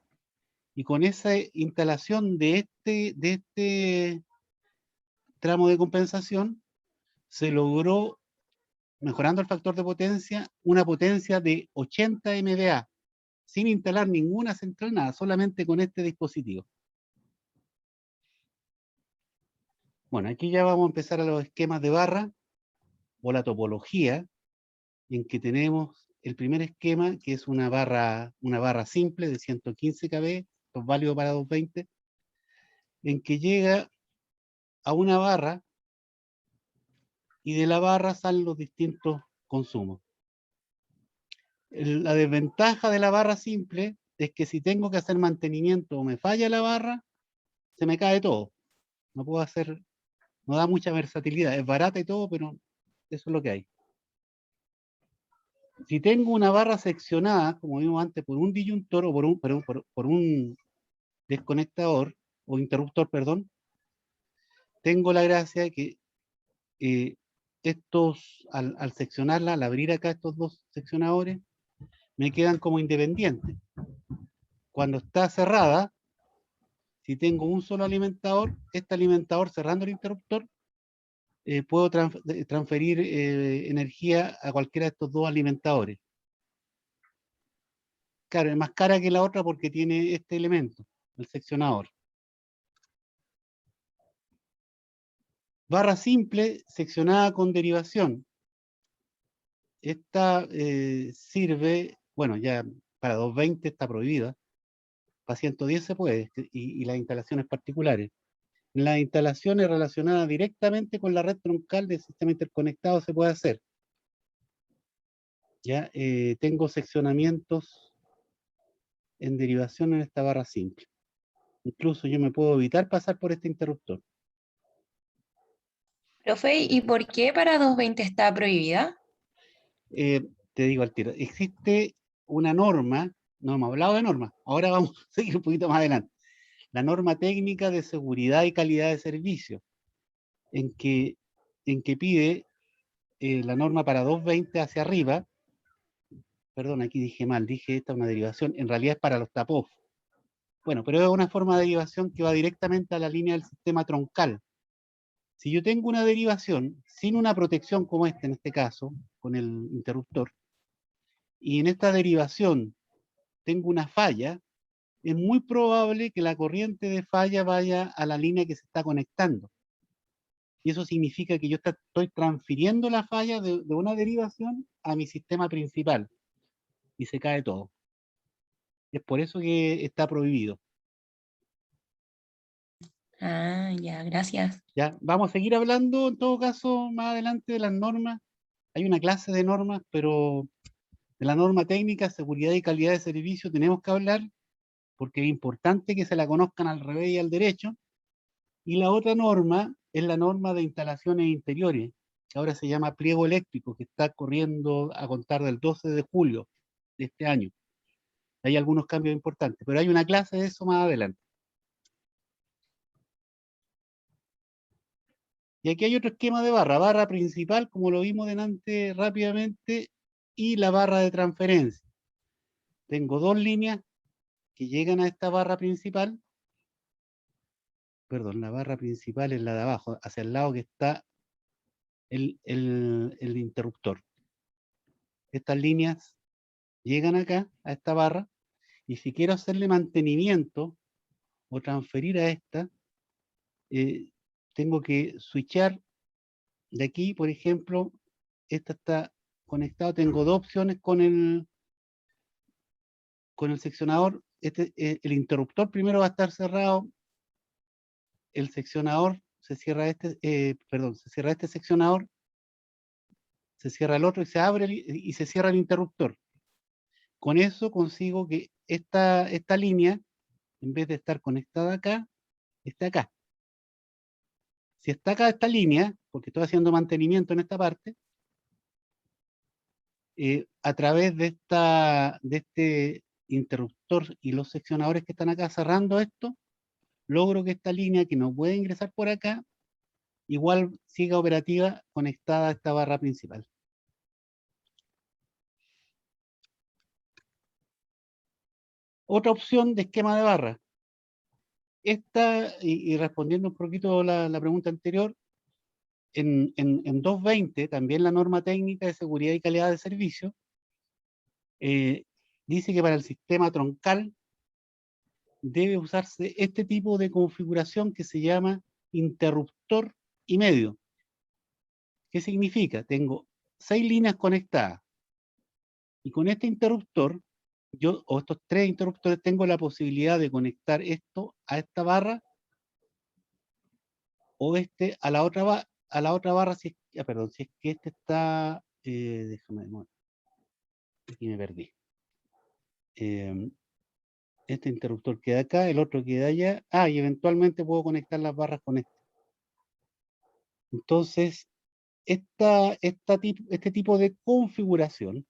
y con esa instalación de este tramo de compensación se logró, mejorando el factor de potencia, una potencia de 80 MVA, sin instalar ninguna central, nada, solamente con este dispositivo. Bueno, aquí ya vamos a empezar a los esquemas de barra, o la topología, en que tenemos el primer esquema, que es una barra simple de 115 kb, esto es válido para 220, en que llega a una barra y de la barra salen los distintos consumos. La desventaja de la barra simple es que si tengo que hacer mantenimiento o me falla la barra, se me cae todo. No puedo hacer, no da mucha versatilidad, es barata y todo, pero eso es lo que hay. Si tengo una barra seccionada, como vimos antes, por un disyuntor o por un desconectador o interruptor, perdón, tengo la gracia de que estos, al seccionarla, al abrir acá estos dos seccionadores, me quedan como independientes. Cuando está cerrada, si tengo un solo alimentador, este alimentador cerrando el interruptor, puedo transferir energía a cualquiera de estos dos alimentadores. Claro, es más cara que la otra porque tiene este elemento, el seccionador. Barra simple seccionada con derivación. Esta sirve, bueno, ya para 220 está prohibida, para 110 se puede, y las instalaciones particulares. Las instalaciones relacionadas directamente con la red troncal del sistema interconectado se puede hacer. Ya tengo seccionamientos en derivación en esta barra simple. Incluso yo me puedo evitar pasar por este interruptor.
Profe, ¿y por qué para 220 está prohibida?
Te digo al tiro, existe una norma, no hemos hablado de normas, ahora vamos a seguir un poquito más adelante. La norma técnica de seguridad y calidad de servicio, en que pide la norma para 220 hacia arriba, perdón, aquí dije mal, dije esta es una derivación, en realidad es para los TAPOF. Bueno, pero es una forma de derivación que va directamente a la línea del sistema troncal. Si yo tengo una derivación sin una protección como esta, en este caso, con el interruptor, y en esta derivación tengo una falla, es muy probable que la corriente de falla vaya a la línea que se está conectando. Y eso significa que yo estoy transfiriendo la falla de una derivación a mi sistema principal. Y se cae todo. Es por eso que está prohibido.
Ah, ya, gracias.
Ya, vamos a seguir hablando en todo caso más adelante de las normas. Hay una clase de normas, pero de la norma técnica, seguridad y calidad de servicio tenemos que hablar porque es importante que se la conozcan al revés y al derecho. Y la otra norma es la norma de instalaciones interiores, que ahora se llama pliego eléctrico, que está corriendo a contar del 12 de julio de este año. Hay algunos cambios importantes, pero hay una clase de eso más adelante. Y aquí hay otro esquema de barra principal, como lo vimos delante rápidamente, y la barra de transferencia. Tengo dos líneas que llegan a esta barra principal. Perdón, la barra principal es la de abajo, hacia el lado que está el interruptor. Estas líneas llegan acá, a esta barra, y si quiero hacerle mantenimiento o transferir a esta, tengo que switchar de aquí, por ejemplo, esta está conectada, tengo dos opciones con el seccionador. El interruptor primero va a estar cerrado, el seccionador se cierra se cierra este seccionador, se cierra el otro y se abre y se cierra el interruptor. Con eso consigo que esta línea, en vez de estar conectada acá, esté acá. Si está acá esta línea, porque estoy haciendo mantenimiento en esta parte, a través de este interruptor y los seccionadores que están acá cerrando esto, logro que esta línea que no puede ingresar por acá, igual siga operativa conectada a esta barra principal. Otra opción de esquema de barra. Esta, y respondiendo un poquito la pregunta anterior, en 220, también la norma técnica de seguridad y calidad de servicio, dice que para el sistema troncal debe usarse este tipo de configuración que se llama interruptor y medio. ¿Qué significa? Tengo 6 líneas conectadas y con este interruptor, o estos 3 interruptores, tengo la posibilidad de conectar esto a esta barra o este a la otra barra, si es, perdón, si es que este está, déjame, no, aquí me perdí. Este interruptor queda acá, el otro queda allá. Y eventualmente puedo conectar las barras con este. Entonces, este tipo de configuración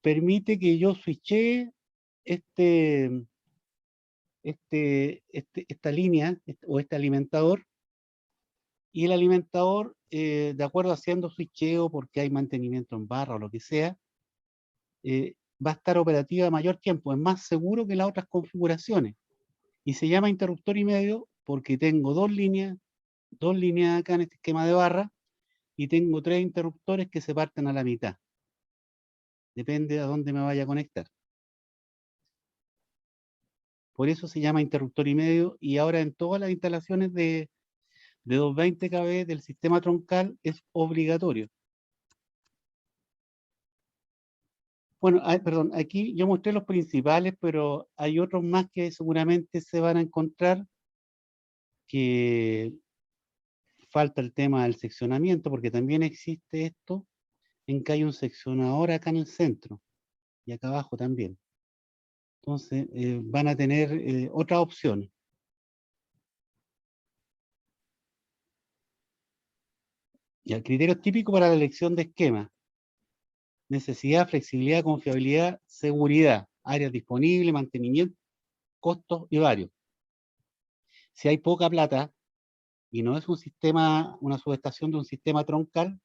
permite que yo switche esta línea o este alimentador, y el alimentador, de acuerdo haciendo switcheo porque hay mantenimiento en barra o lo que sea, va a estar operativa mayor tiempo, es más seguro que las otras configuraciones. Y se llama interruptor y medio porque tengo dos líneas acá en este esquema de barra, y tengo 3 interruptores que se parten a la mitad. Depende a dónde me vaya a conectar. Por eso se llama interruptor y medio, y ahora en todas las instalaciones de 220 kV del sistema troncal es obligatorio. Bueno, perdón, aquí yo mostré los principales, pero hay otros más que seguramente se van a encontrar, que falta el tema del seccionamiento, porque también existe esto en que hay un seccionador acá en el centro y acá abajo también. Entonces van a tener otras opciones. Y el criterio típico para la elección de esquema: necesidad, flexibilidad, confiabilidad, seguridad, áreas disponibles, mantenimiento, costos y varios. Si hay poca plata y no es un sistema, una subestación de un sistema troncal,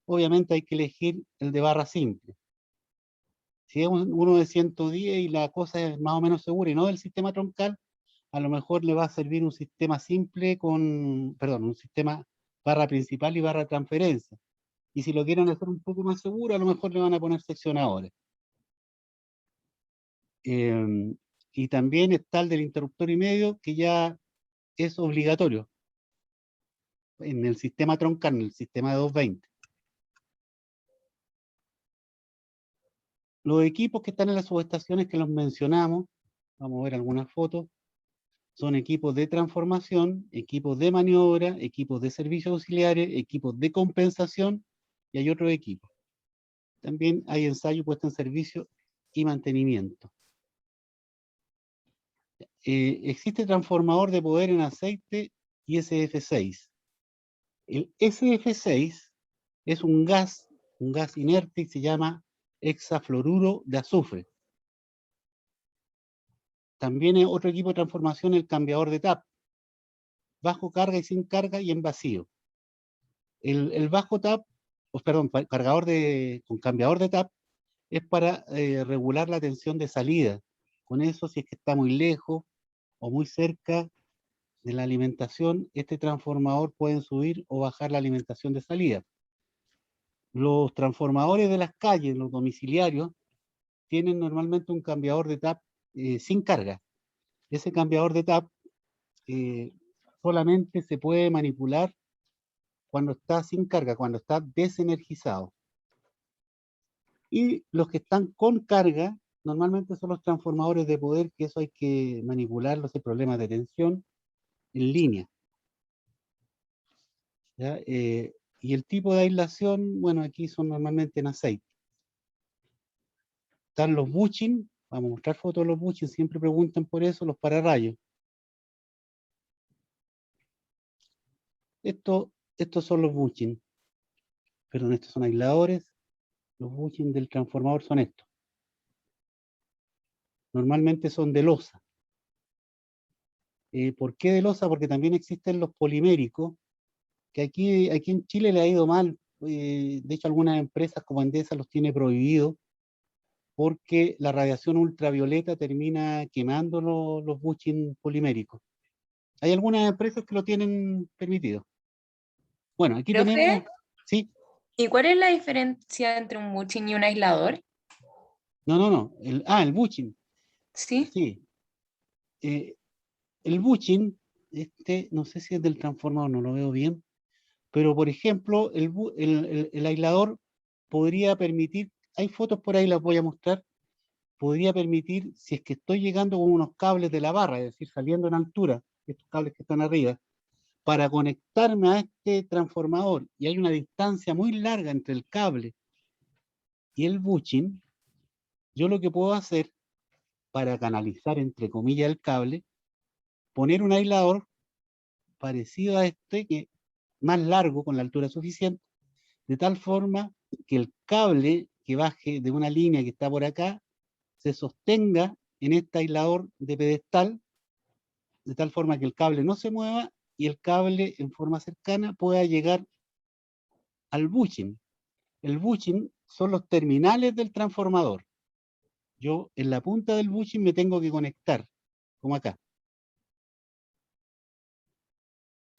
obviamente hay que elegir el de barra simple. Si es uno de 110 y la cosa es más o menos segura y no del sistema troncal, a lo mejor le va a servir un sistema simple un sistema barra principal y barra transferencia. Y si lo quieren hacer un poco más seguro, a lo mejor le van a poner seccionadores. Y también está el del interruptor y medio, que ya es obligatorio en el sistema troncal, en el sistema de 220. Los equipos que están en las subestaciones que los mencionamos, vamos a ver algunas fotos, son equipos de transformación, equipos de maniobra, equipos de servicios auxiliares, equipos de compensación, y hay otros equipos. También hay ensayo, puesta en servicio y mantenimiento. Existe transformador de poder en aceite y SF6. El SF6 es un gas inerte, y se llama hexafluoruro de azufre. También es otro equipo de transformación, el cambiador de TAP, bajo carga y sin carga y en vacío. El bajo TAP, cargador con cambiador de TAP, es para regular la tensión de salida. Con eso, si es que está muy lejos o muy cerca de la alimentación, este transformador puede subir o bajar la alimentación de salida. Los transformadores de las calles, los domiciliarios, tienen normalmente un cambiador de TAP sin carga. Ese cambiador de TAP solamente se puede manipular cuando está sin carga, cuando está desenergizado. Y los que están con carga, normalmente son los transformadores de poder, que eso hay que manipularlos, hay problemas de tensión en línea. ¿Ya? Y el tipo de aislación, bueno, aquí son normalmente en aceite. Están los bushing, vamos a mostrar fotos de los bushing, siempre preguntan por eso, los pararrayos. Estos son los bushing. Perdón, estos son aisladores. Los bushing del transformador son estos. Normalmente son de losa. ¿Por qué de losa? Porque también existen los poliméricos, que aquí en Chile le ha ido mal. De hecho, algunas empresas como Endesa los tiene prohibidos, porque la radiación ultravioleta termina quemando los bushing poliméricos. Hay algunas empresas que lo tienen permitido. Bueno, aquí
Profe,
tenemos, ¿sí?
¿y cuál es la diferencia entre un bushing y un aislador?
No, el bushing,
¿Sí?
sí. El bushing, no sé si es del transformador, no lo veo bien, pero por ejemplo, el aislador podría permitir, hay fotos por ahí, las voy a mostrar, podría permitir, si es que estoy llegando con unos cables de la barra, es decir, saliendo en altura, estos cables que están arriba, para conectarme a este transformador, y hay una distancia muy larga entre el cable y el bushing, yo lo que puedo hacer para canalizar, entre comillas, el cable, poner un aislador parecido a este, que más largo, con la altura suficiente, de tal forma que el cable que baje de una línea que está por acá se sostenga en este aislador de pedestal, de tal forma que el cable no se mueva y el cable en forma cercana pueda llegar al bushing. El bushing son los terminales del transformador. Yo en la punta del bushing me tengo que conectar, como acá.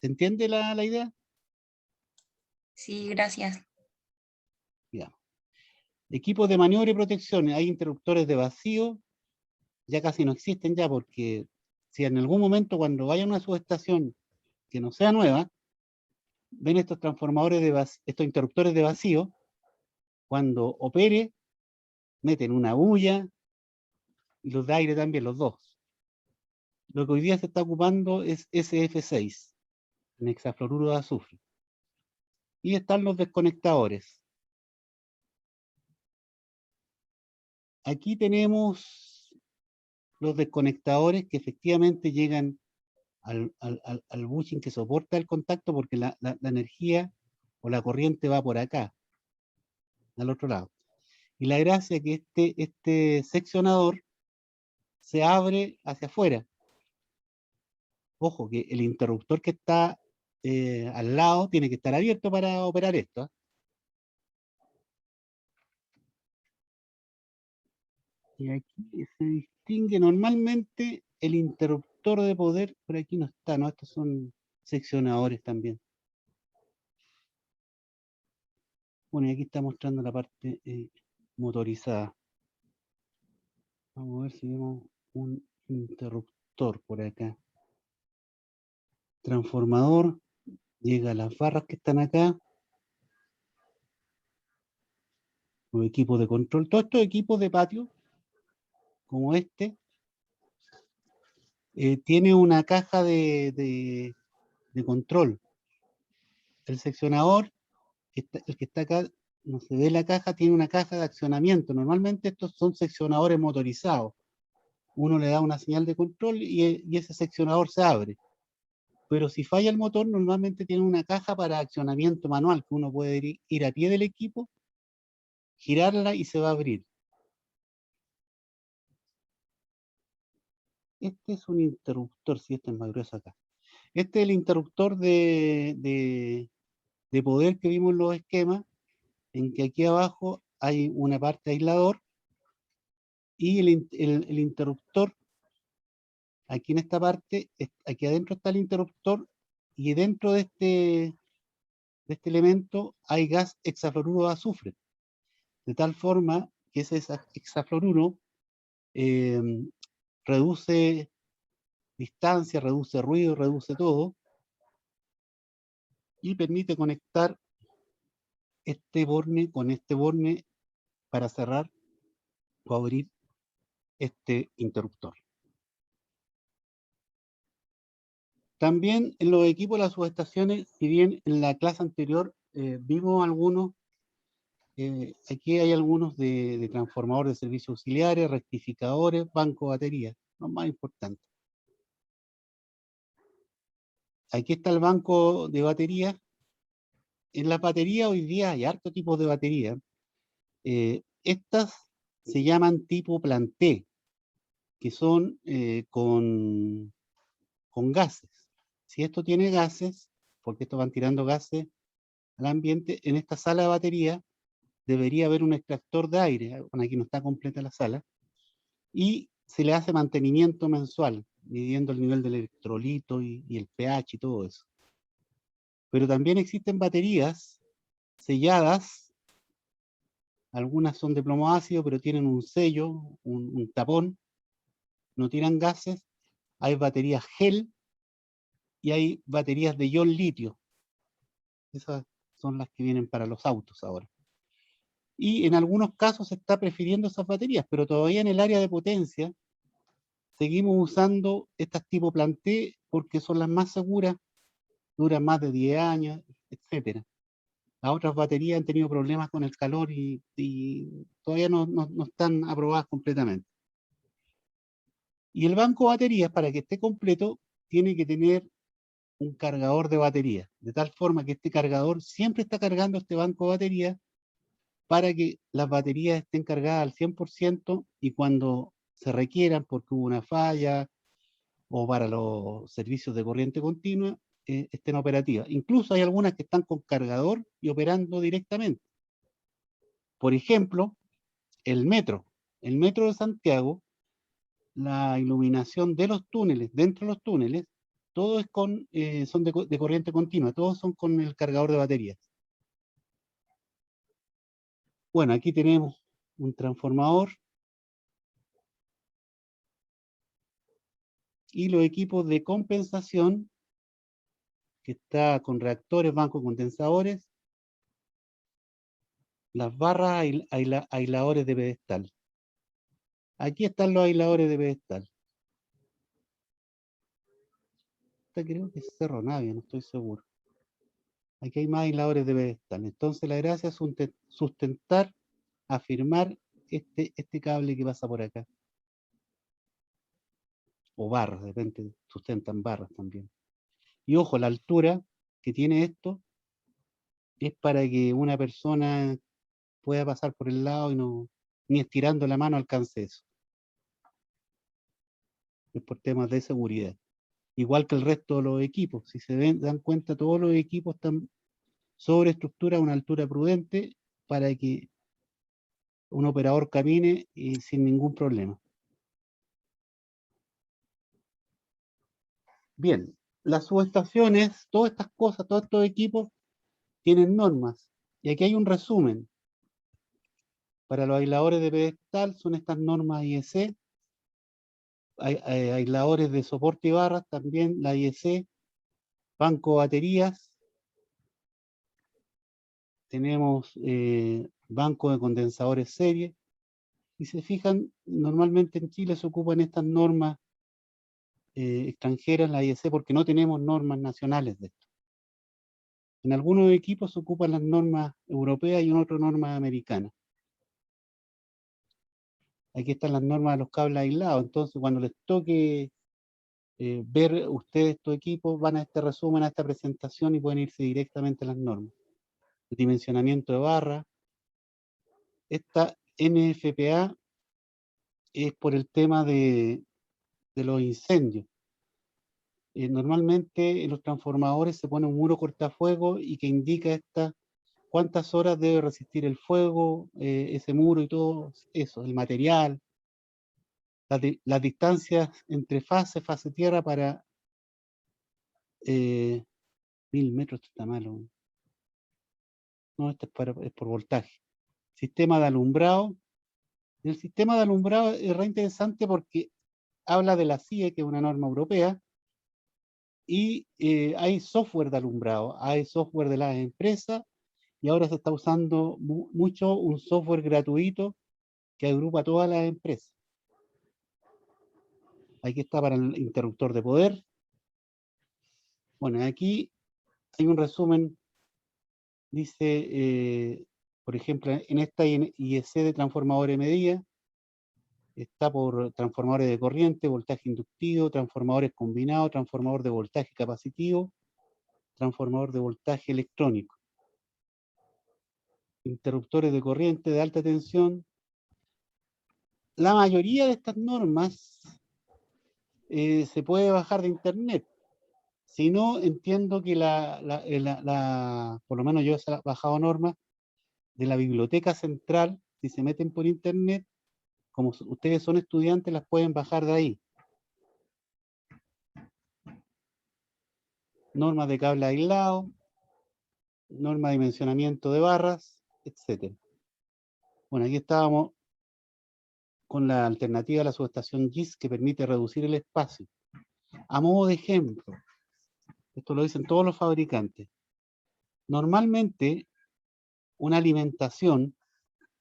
¿Se entiende la idea?
Sí, gracias.
Digamos. Equipos de maniobra y protección. Hay interruptores de vacío, ya casi no existen ya, porque si en algún momento cuando vaya a una subestación que no sea nueva, ven estos transformadores estos interruptores de vacío, cuando opere, meten una bulla y los de aire también, los dos. Lo que hoy día se está ocupando es SF6, en hexafluoruro de azufre. Y están los desconectadores. Aquí tenemos los desconectadores que efectivamente llegan al bushing que soporta el contacto, porque la energía o la corriente va por acá, al otro lado. Y la gracia es que este seccionador se abre hacia afuera. Ojo, que el interruptor que está al lado tiene que estar abierto para operar esto, ¿eh? Y aquí se distingue normalmente el interruptor de poder, por aquí no está, ¿no? Estos son seccionadores también. Bueno, y aquí está mostrando la parte motorizada. Vamos a ver si vemos un interruptor por acá. Transformador, llega a las barras que están acá. Los equipos de control. Todos estos equipos de patio, como este, tiene una caja de control. El seccionador, el que está acá, no se ve la caja, tiene una caja de accionamiento. Normalmente estos son seccionadores motorizados. Uno le da una señal de control y ese seccionador se abre. Pero si falla el motor, normalmente tiene una caja para accionamiento manual, que uno puede ir a pie del equipo, girarla y se va a abrir. Este es un interruptor, si este es más grueso acá. Este es el interruptor de poder que vimos en los esquemas, en que aquí abajo hay una parte aislador y el interruptor, aquí en esta parte, aquí adentro está el interruptor y dentro de este elemento hay gas hexafluoruro de azufre, de tal forma que ese hexafluoruro reduce distancia, reduce ruido, reduce todo y permite conectar este borne con este borne para cerrar o abrir este interruptor. También en los equipos de las subestaciones, si bien en la clase anterior vimos algunos, aquí hay algunos de transformadores de servicios auxiliares, rectificadores, banco de baterías, los más importantes. Aquí está el banco de baterías. En la batería hoy día hay harto tipos de batería. Estas se llaman tipo planté, que son con gases. Si esto tiene gases, porque estos van tirando gases al ambiente, en esta sala de batería debería haber un extractor de aire. Bueno, aquí no está completa la sala, y se le hace mantenimiento mensual, midiendo el nivel del electrolito y el pH y todo eso. Pero también existen baterías selladas, algunas son de plomo ácido, pero tienen un sello, un tapón, no tiran gases. Hay baterías gel y hay baterías de ion litio. Esas son las que vienen para los autos ahora. Y en algunos casos se está prefiriendo esas baterías, pero todavía en el área de potencia seguimos usando estas tipo planté porque son las más seguras, duran más de 10 años, etc. Las otras baterías han tenido problemas con el calor y todavía no están aprobadas completamente. Y el banco de baterías, para que esté completo, tiene que tener un cargador de batería, de tal forma que este cargador siempre está cargando este banco de baterías para que las baterías estén cargadas al 100% y cuando se requieran, porque hubo una falla o para los servicios de corriente continua, estén operativas. Incluso hay algunas que están con cargador y operando directamente. Por ejemplo, el metro. El metro de Santiago, la iluminación de los túneles, dentro de los túneles, todo es son de corriente continua, todos son con el cargador de baterías. Bueno, aquí tenemos un transformador y los equipos de compensación, que está con reactores, bancos condensadores, las barras aisladores de pedestal. Aquí están los aisladores de pedestal. Esta creo que es Cerro Navia, no estoy seguro. Aquí hay más aisladores de pedestal. Entonces la gracia es sustentar, afirmar este cable que pasa por acá. O barras, de repente sustentan barras también. Y ojo, la altura que tiene esto es para que una persona pueda pasar por el lado y no, ni estirando la mano alcance eso. Es por temas de seguridad. Igual que el resto de los equipos. Si se dan cuenta, todos los equipos están sobre estructura a una altura prudente para que un operador camine sin ningún problema. Bien, las subestaciones, todas estas cosas, todos estos equipos tienen normas. Y aquí hay un resumen. Para los aisladores de pedestal son estas normas IEC. Hay aisladores de soporte y barras también, la IEC. Banco de baterías. Tenemos banco de condensadores serie. Y se fijan, normalmente en Chile se ocupan estas normas extranjeras, la IEC, porque no tenemos normas nacionales de esto. En algunos equipos se ocupan las normas europeas y en otras normas americanas. Aquí están las normas de los cables aislados, entonces cuando les toque ver ustedes estos equipos, van a este resumen, a esta presentación y pueden irse directamente a las normas. El dimensionamiento de barra. Esta NFPA es por el tema de los incendios. Normalmente en los transformadores se pone un muro cortafuego y que indica cuántas horas debe resistir el fuego, ese muro y todo eso, el material, las distancias entre fase tierra para 1000 metros, está malo. No, esto es por voltaje. Sistema de alumbrado. El sistema de alumbrado es re interesante porque habla de la CIE, que es una norma europea, y hay software de alumbrado, hay software de las empresas, y ahora se está usando mucho un software gratuito que agrupa a todas las empresas. Aquí está para el interruptor de poder. Bueno, aquí hay un resumen, dice, por ejemplo, en esta IEC de transformadores de medida, está por transformadores de corriente, voltaje inductivo, transformadores combinados, transformador de voltaje capacitivo, transformador de voltaje electrónico, interruptores de corriente de alta tensión. La mayoría de estas normas se puede bajar de internet. Si no, entiendo que por lo menos yo he bajado normas de la biblioteca central. Si se meten por internet, como ustedes son estudiantes, las pueden bajar de ahí. Normas de cable aislado. norma de dimensionamiento de barras, etc. Bueno, aquí estábamos con la alternativa a la subestación GIS que permite reducir el espacio. A modo de ejemplo, esto lo dicen todos los fabricantes, normalmente una alimentación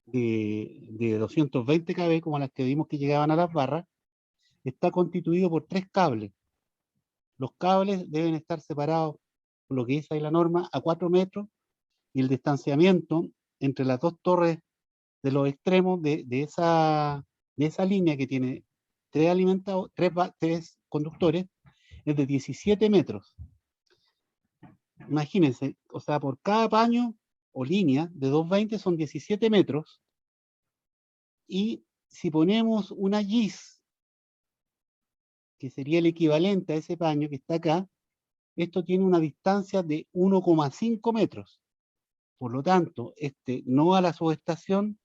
de 220 kV, como las que vimos que llegaban a las barras, está constituido por 3 cables. Los cables deben estar separados, por lo que dice ahí la norma, a 4 metros, y el distanciamiento entre las dos torres de los extremos de esa línea que tiene 3 conductores es de 17 metros. Imagínense, o sea, por cada paño o línea de 220 son 17 metros, y si ponemos una GIS, que sería el equivalente a ese paño que está acá, esto tiene una distancia de 1,5 metros. Por lo tanto, no a la subestación,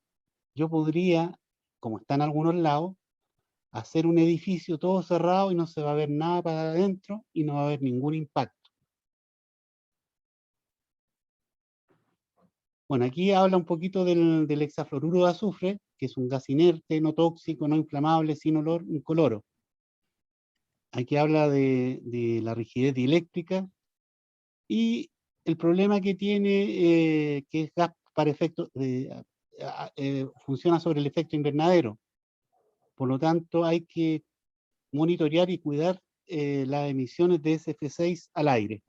yo podría, como está en algunos lados, hacer un edificio todo cerrado y no se va a ver nada para adentro y no va a haber ningún impacto. Bueno, aquí habla un poquito del hexafluoruro de azufre, que es un gas inerte, no tóxico, no inflamable, sin olor, incoloro. Aquí habla de la rigidez dieléctrica y el problema que tiene, que es gas para efecto, funciona sobre el efecto invernadero. Por lo tanto, hay que monitorear y cuidar las emisiones de SF6 al aire.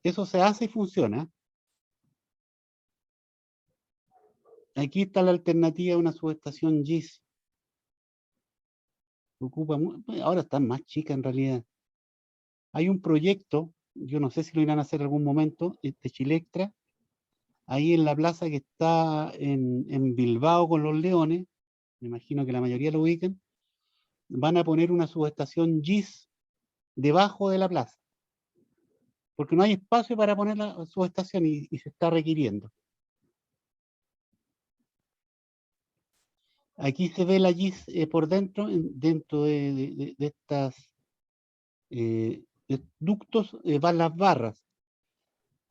Eso se hace y funciona. Aquí está la alternativa de una subestación GIS. Ahora están más chicas en realidad. Hay un proyecto, yo no sé si lo irán a hacer en algún momento, de Chilectra, ahí en la plaza que está en Bilbao con los Leones, me imagino que la mayoría lo ubican, van a poner una subestación GIS debajo de la plaza, porque no hay espacio para poner la subestación y se está requiriendo. Aquí se ve la GIS por dentro, dentro de estas ductos van las barras.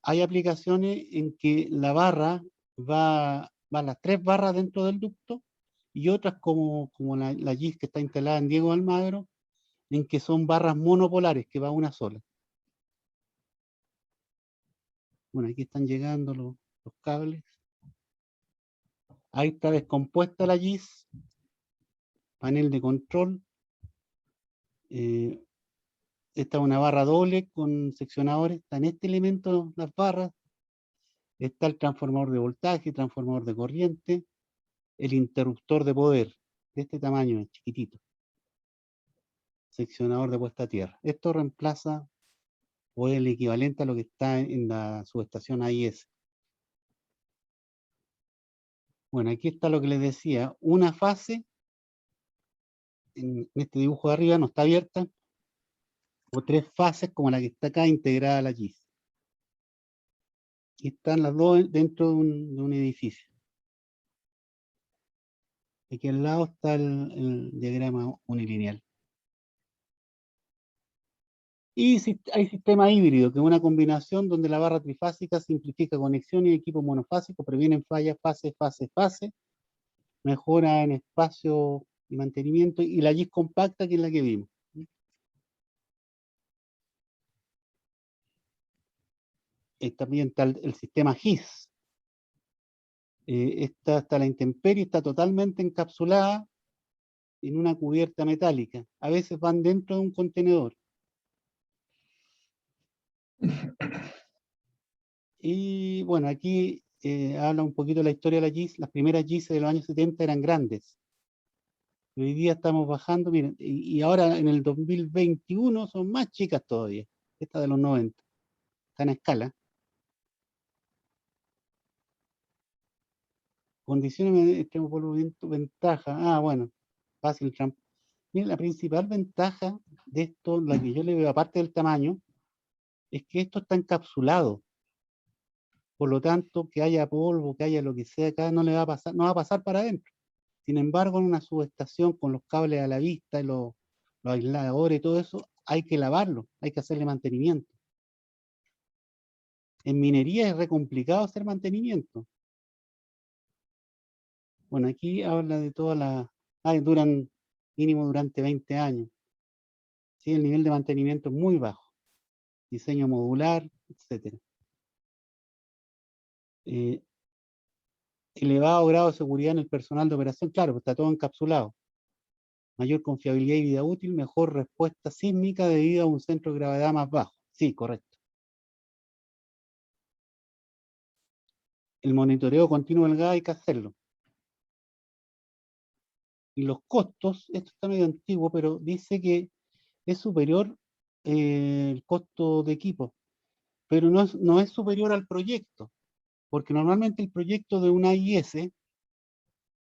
Hay aplicaciones en que la barra van las 3 barras dentro del ducto, y otras como la GIS que está instalada en Diego Almagro, en que son barras monopolares, que va una sola. Bueno, aquí están llegando los cables. Ahí está descompuesta la GIS, panel de control. Esta es una barra doble con seccionadores. Está en este elemento las barras. Está el transformador de voltaje, transformador de corriente, el interruptor de poder, de este tamaño, es chiquitito. Seccionador de puesta a tierra. Esto reemplaza o es el equivalente a lo que está en la subestación AIS. Bueno, aquí está lo que les decía. Una fase, en este dibujo de arriba no está abierta, o 3 fases como la que está acá integrada a la GIS. Y están las dos dentro de un edificio. Aquí al lado está el diagrama unilineal. Y hay sistema híbrido, que es una combinación donde la barra trifásica simplifica conexión y equipo monofásico, previenen fallas, fase, mejora en espacio y mantenimiento, y la GIS compacta, que es la que vimos. También está el sistema GIS. Esta está la intemperie, está totalmente encapsulada en una cubierta metálica. A veces van dentro de un contenedor. Y bueno, aquí habla un poquito de la historia de la GIS. Las primeras GIS de los años 70 eran grandes. Hoy día estamos bajando, miren, y ahora en el 2021 son más chicas todavía. Esta de los 90. Están a escala. Condiciones extremo polvo viento, ventaja. Ah, bueno, fácil. Miren, la principal ventaja de esto, la que yo le veo, aparte del tamaño, es que esto está encapsulado. Por lo tanto, que haya polvo, que haya lo que sea acá, no le va a pasar, no va a pasar para adentro. Sin embargo, en una subestación con los cables a la vista, los aisladores y todo eso, hay que lavarlo, hay que hacerle mantenimiento. En minería es re complicado hacer mantenimiento. Bueno, aquí habla de todas las... duran mínimo durante 20 años. Sí, el nivel de mantenimiento es muy bajo. Diseño modular, etc. Elevado grado de seguridad en el personal de operación, claro, pues está todo encapsulado. Mayor confiabilidad y vida útil, mejor respuesta sísmica debido a un centro de gravedad más bajo. Sí, correcto. El monitoreo continuo del gas hay que hacerlo. Y los costos, esto está medio antiguo, pero dice que es superior el costo de equipo, pero no es superior al proyecto, porque normalmente el proyecto de una AIS,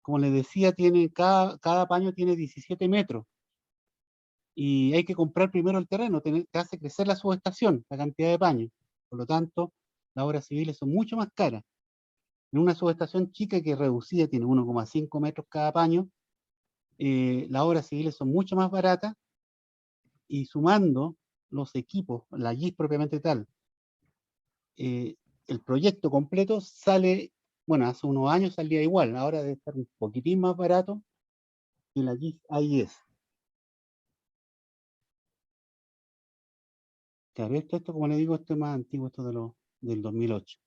como les decía, tiene cada paño tiene 17 metros, y hay que comprar primero el terreno, te hace crecer la subestación, la cantidad de paños. Por lo tanto, las obras civiles son mucho más caras. En una subestación chica que es reducida, tiene 1,5 metros cada paño, las obras civiles son mucho más baratas, y sumando los equipos, la GIS propiamente tal, el proyecto completo sale, bueno, hace unos años salía igual, ahora debe estar un poquitín más barato que la GIS AIS. Claro, esto como le digo, esto es más antiguo, esto del 2008.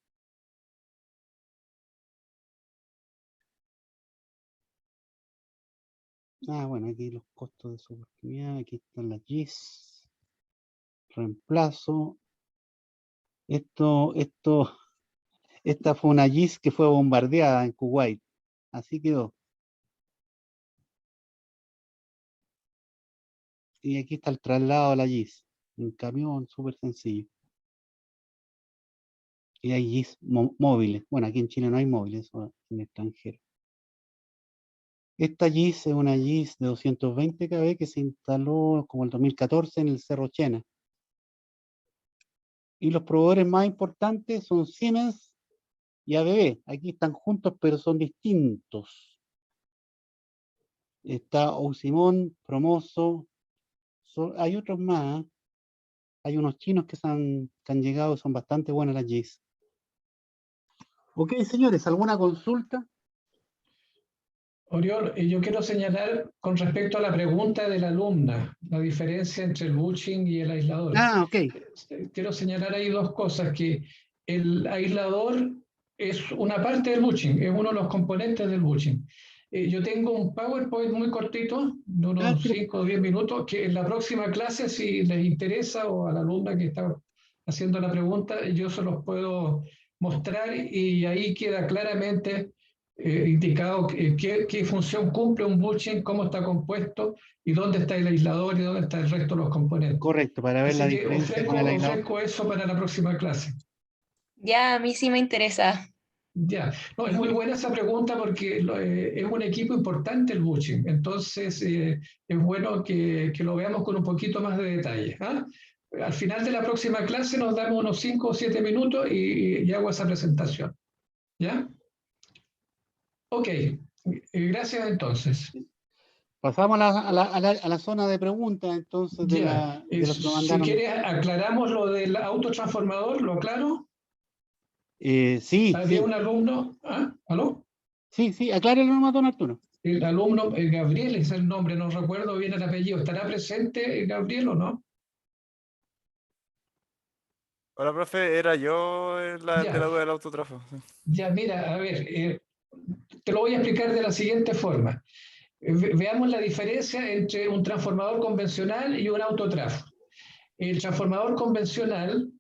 Bueno, aquí los costos de su oportunidad, aquí están las GIS, reemplazo. Esta fue una GIS que fue bombardeada en Kuwait, así quedó. Y aquí está el traslado a la GIS, un camión súper sencillo. Y hay GIS móviles. Bueno, aquí en Chile no hay móviles, en el extranjero. Esta GIS es una GIS de 220 kV que se instaló como el 2014 en el Cerro Chena. Y los proveedores más importantes son Siemens y ABB. Aquí están juntos, pero son distintos. Está Ousimon, Promoso, hay otros más. Hay unos chinos que han llegado, son bastante buenas las GIS. Ok, señores, ¿alguna consulta?
Oriol, yo quiero señalar con respecto a la pregunta de la alumna, la diferencia entre el bushing y el aislador.
Ok.
Quiero señalar ahí dos cosas, que el aislador es una parte del bushing, es uno de los componentes del bushing. Yo tengo un PowerPoint muy cortito, de unos 5 o 10 minutos, que en la próxima clase, si les interesa, o a la alumna que está haciendo la pregunta, yo se los puedo mostrar y ahí queda claramente indicado qué función cumple un bushing, cómo está compuesto y dónde está el aislador y dónde está el resto de los componentes.
Correcto, para ver
Así
la
que
diferencia con el aislador.
ofrezco eso para la próxima clase.
Ya, a mí sí me interesa.
Ya, no, es muy buena esa pregunta porque es un equipo importante el bushing, entonces es bueno que lo veamos con un poquito más de detalle. ¿Ah? Al final de la próxima clase nos damos unos 5 o 7 minutos y hago esa presentación. ¿Ya? Ok, gracias entonces.
Pasamos a la zona de preguntas, entonces, de los que mandaron.
Si quieres, aclaramos lo del autotransformador, ¿lo aclaro?
Sí.
¿Había un alumno? ¿Ah? ¿Aló?
Sí, aclárelo nomás, don Arturo.
El alumno, Gabriel es el nombre, no recuerdo bien el apellido. ¿Estará presente Gabriel o no?
Hola, profe, era yo de la duda del autotrafo.
Ya, mira, a ver, te lo voy a explicar de la siguiente forma. Veamos la diferencia entre un transformador convencional y un autotrafo. El transformador convencional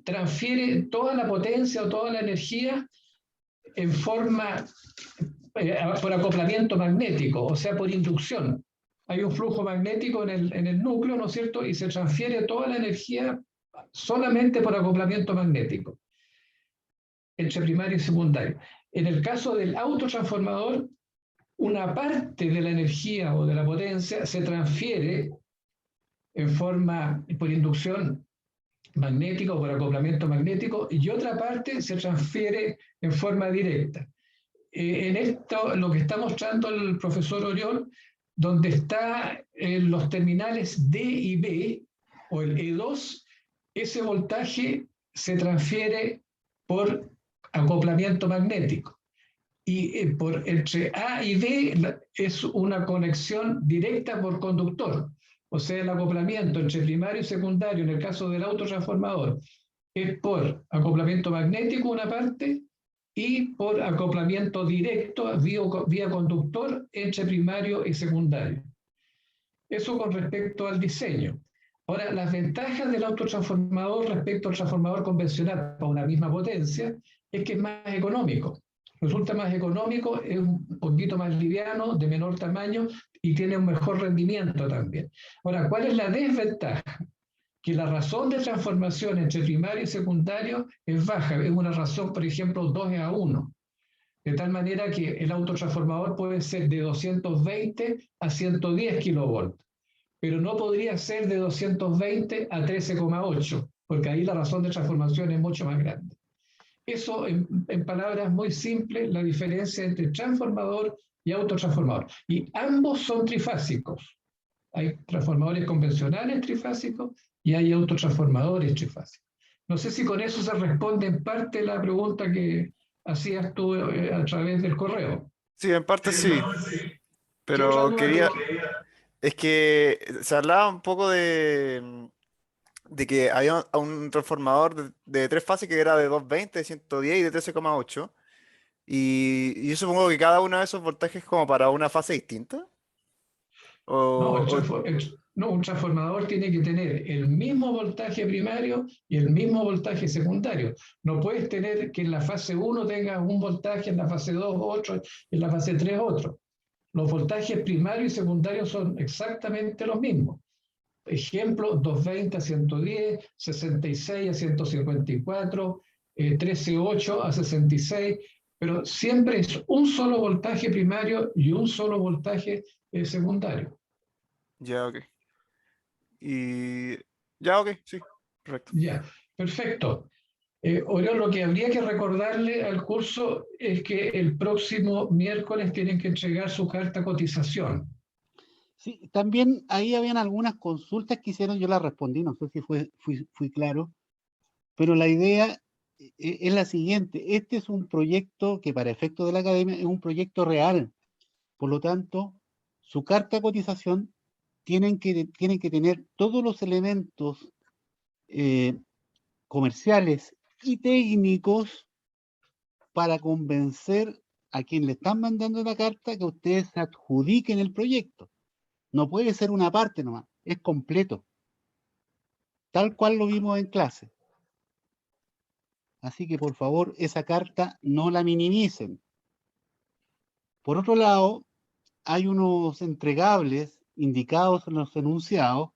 transfiere toda la potencia o toda la energía en forma por acoplamiento magnético, o sea, por inducción. Hay un flujo magnético en el núcleo, ¿no es cierto? Y se transfiere toda la energía solamente por acoplamiento magnético, entre primario y secundario. En el caso del autotransformador, una parte de la energía o de la potencia se transfiere en forma por inducción magnética o por acoplamiento magnético y otra parte se transfiere en forma directa. En esto, lo que está mostrando el profesor Oriol, donde están los terminales D y B, o el E2, ese voltaje se transfiere por acoplamiento magnético. Y entre A y B es una conexión directa por conductor. O sea, el acoplamiento entre primario y secundario, en el caso del autotransformador, es por acoplamiento magnético una parte y por acoplamiento directo vía conductor entre primario y secundario. Eso con respecto al diseño. Ahora, las ventajas del autotransformador respecto al transformador convencional para una misma potencia es que es más económico. Resulta más económico, es un poquito más liviano, de menor tamaño y tiene un mejor rendimiento también. Ahora, ¿cuál es la desventaja? Que la razón de transformación entre primario y secundario es baja, es una razón, por ejemplo, 2:1, de tal manera que el autotransformador puede ser de 220 a 110 kilovolts, pero no podría ser de 220 a 13,8, porque ahí la razón de transformación es mucho más grande. Eso, en palabras muy simples, la diferencia entre transformador y autotransformador. Y ambos son trifásicos. Hay transformadores convencionales trifásicos y hay autotransformadores trifásicos. No sé si con eso se responde en parte la pregunta que hacías tú a través del correo.
Sí, en parte sí,
¿Qué otra
pero
duda
quería,
tienes?
es que se hablaba un poco de que había un transformador de tres fases que era de 220, de 110 y de 13,8. Y yo supongo que cada uno de esos voltajes es como para una fase distinta.
No,
O,
no, un transformador tiene que tener el mismo voltaje primario y el mismo voltaje secundario. No puedes tener que en la fase 1 tengas un voltaje, en la fase 2 otro, en la fase 3 otro. Los voltajes primarios y secundarios son exactamente los mismos. Ejemplo, 220 a 110, 66 a 154, 13,8 a 66, pero siempre es un solo voltaje primario y un solo voltaje secundario.
ya, ok. Y ya, ok, sí, perfecto.
Ya, perfecto. Orión, lo que habría que recordarle al curso es que el próximo miércoles tienen que entregar su carta cotización.
Sí, también ahí habían algunas consultas que hicieron, yo las respondí, no sé si fui claro, pero la idea es la siguiente: este es un proyecto que para efectos de la academia es un proyecto real, por lo tanto, su carta de cotización tienen que tener todos los elementos comerciales y técnicos para convencer a quien le están mandando la carta que ustedes se adjudiquen el proyecto. No puede ser una parte nomás, es completo, tal cual lo vimos en clase. Así que por favor, esa carta no la minimicen. Por otro lado, hay unos entregables indicados en los enunciados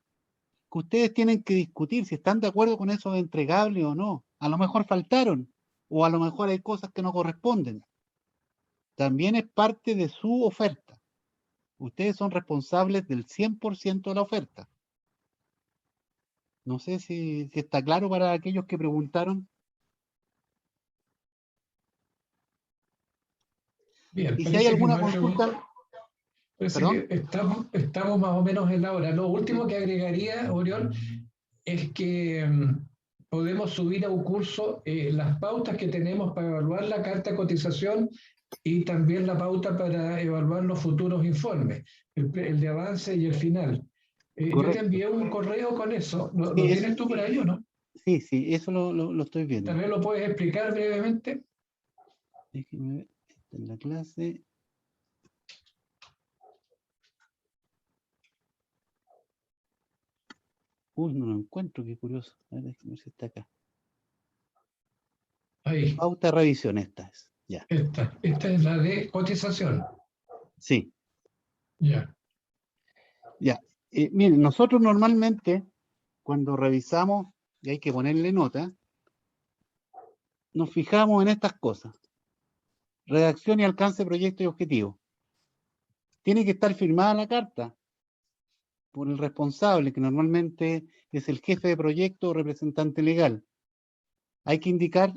que ustedes tienen que discutir si están de acuerdo con esos entregables o no. A lo mejor faltaron, o a lo mejor hay cosas que no corresponden. También es parte de su oferta. Ustedes son responsables del 100% de la oferta. No sé si está claro para aquellos que preguntaron.
Bien,
Y si hay
parece que no
alguna
hay preguntas.
consulta,
Parece
perdón.
que estamos más o menos en la hora. Lo último que agregaría, Orión, es que podemos subir a un curso las pautas que tenemos para evaluar la carta de cotización y también la pauta para evaluar los futuros informes, el de avance y el final. Yo te
Correcto.
envié un correo con eso. ¿Lo
Sí,
tienes tú por ahí o no?
sí, eso lo estoy viendo.
También lo puedes explicar brevemente.
Déjenme ver, esta es la clase. Uy, no lo encuentro, qué curioso. A ver, déjenme ver si está acá.
Ahí,
Pauta de revisión, esta es. Ya.
esta es la de cotización.
Sí,
Ya.
ya. Miren, nosotros normalmente, cuando revisamos, y hay que ponerle nota, nos fijamos en estas cosas: redacción y alcance, proyecto y objetivo. Tiene que estar firmada la carta por el responsable, que normalmente es el jefe de proyecto o representante legal. Hay que indicar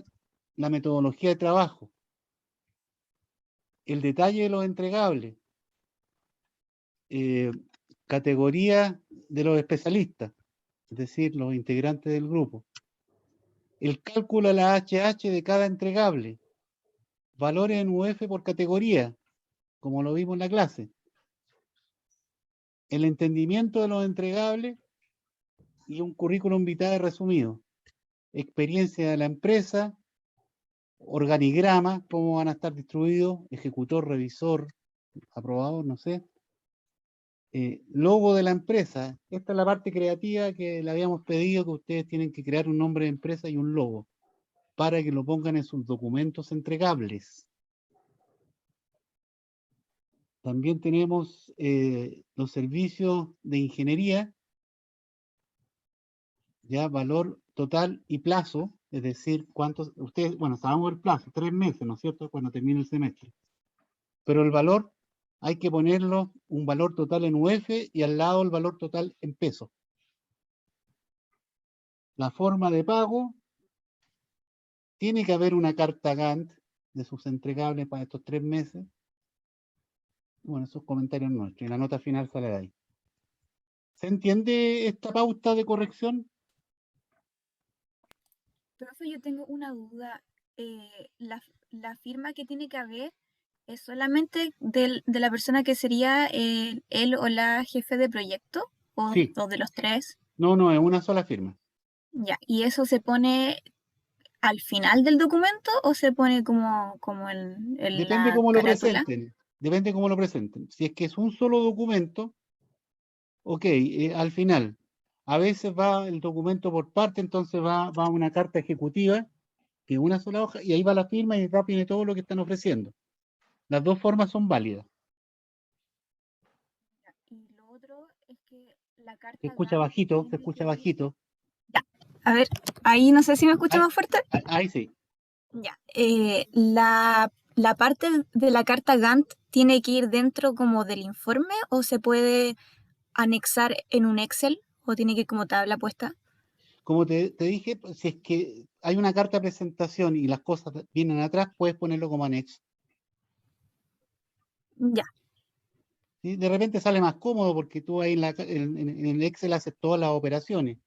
la metodología de trabajo, el detalle de los entregables, categoría de los especialistas, es decir, los integrantes del grupo, El cálculo de la HH de cada entregable. Valores en UF por categoría, como lo vimos en la clase. El entendimiento de los entregables y un currículum vitae resumido. Experiencia de la empresa, organigrama, cómo van a estar distribuidos, ejecutor, revisor, aprobador, no sé. Logo de la empresa. Esta es la parte creativa que le habíamos pedido, que ustedes tienen que crear un nombre de empresa y un logo para que lo pongan en sus documentos entregables. También tenemos los servicios de ingeniería, ya valor total y plazo, es decir, cuántos, ustedes, bueno, sabemos el plazo, 3 meses, ¿no es cierto?, cuando termine el semestre. Pero el valor hay que ponerlo un valor total en UF y al lado el valor total en pesos. La forma de pago, tiene que haber una carta Gantt de sus entregables para estos 3 meses. Bueno, esos comentarios nuestros, y la nota final sale de ahí. ¿Se entiende esta pauta de corrección?
Profe, yo tengo una duda. La firma que tiene que haber es solamente de la persona que sería él o la jefe de proyecto,
Sí.
o de los tres.
No, es una sola firma.
Ya, ¿y eso se pone al final del documento o se pone como en
Depende
la
cómo lo
carátula?
presenten. Depende cómo lo presenten. Si es que es un solo documento, ok, al final. A veces va el documento por parte, entonces va una carta ejecutiva, que es una sola hoja, y ahí va la firma y acá viene todo lo que están ofreciendo. Las dos formas son válidas.
Y lo otro es que la
Se
carta
escucha
Gantt
bajito, se
tiene
escucha
que ir.
bajito.
Ya, a ver, ahí no sé si me escucha
Ahí,
más fuerte.
ahí sí.
Ya, la parte de la carta Gantt tiene que ir dentro como del informe o se puede anexar en un Excel o tiene que ir como tabla puesta.
Como te dije, pues, si es que hay una carta de presentación y las cosas vienen atrás, puedes ponerlo como anexo.
Ya,
¿Sí? De repente sale más cómodo porque tú ahí en el Excel haces todas las operaciones.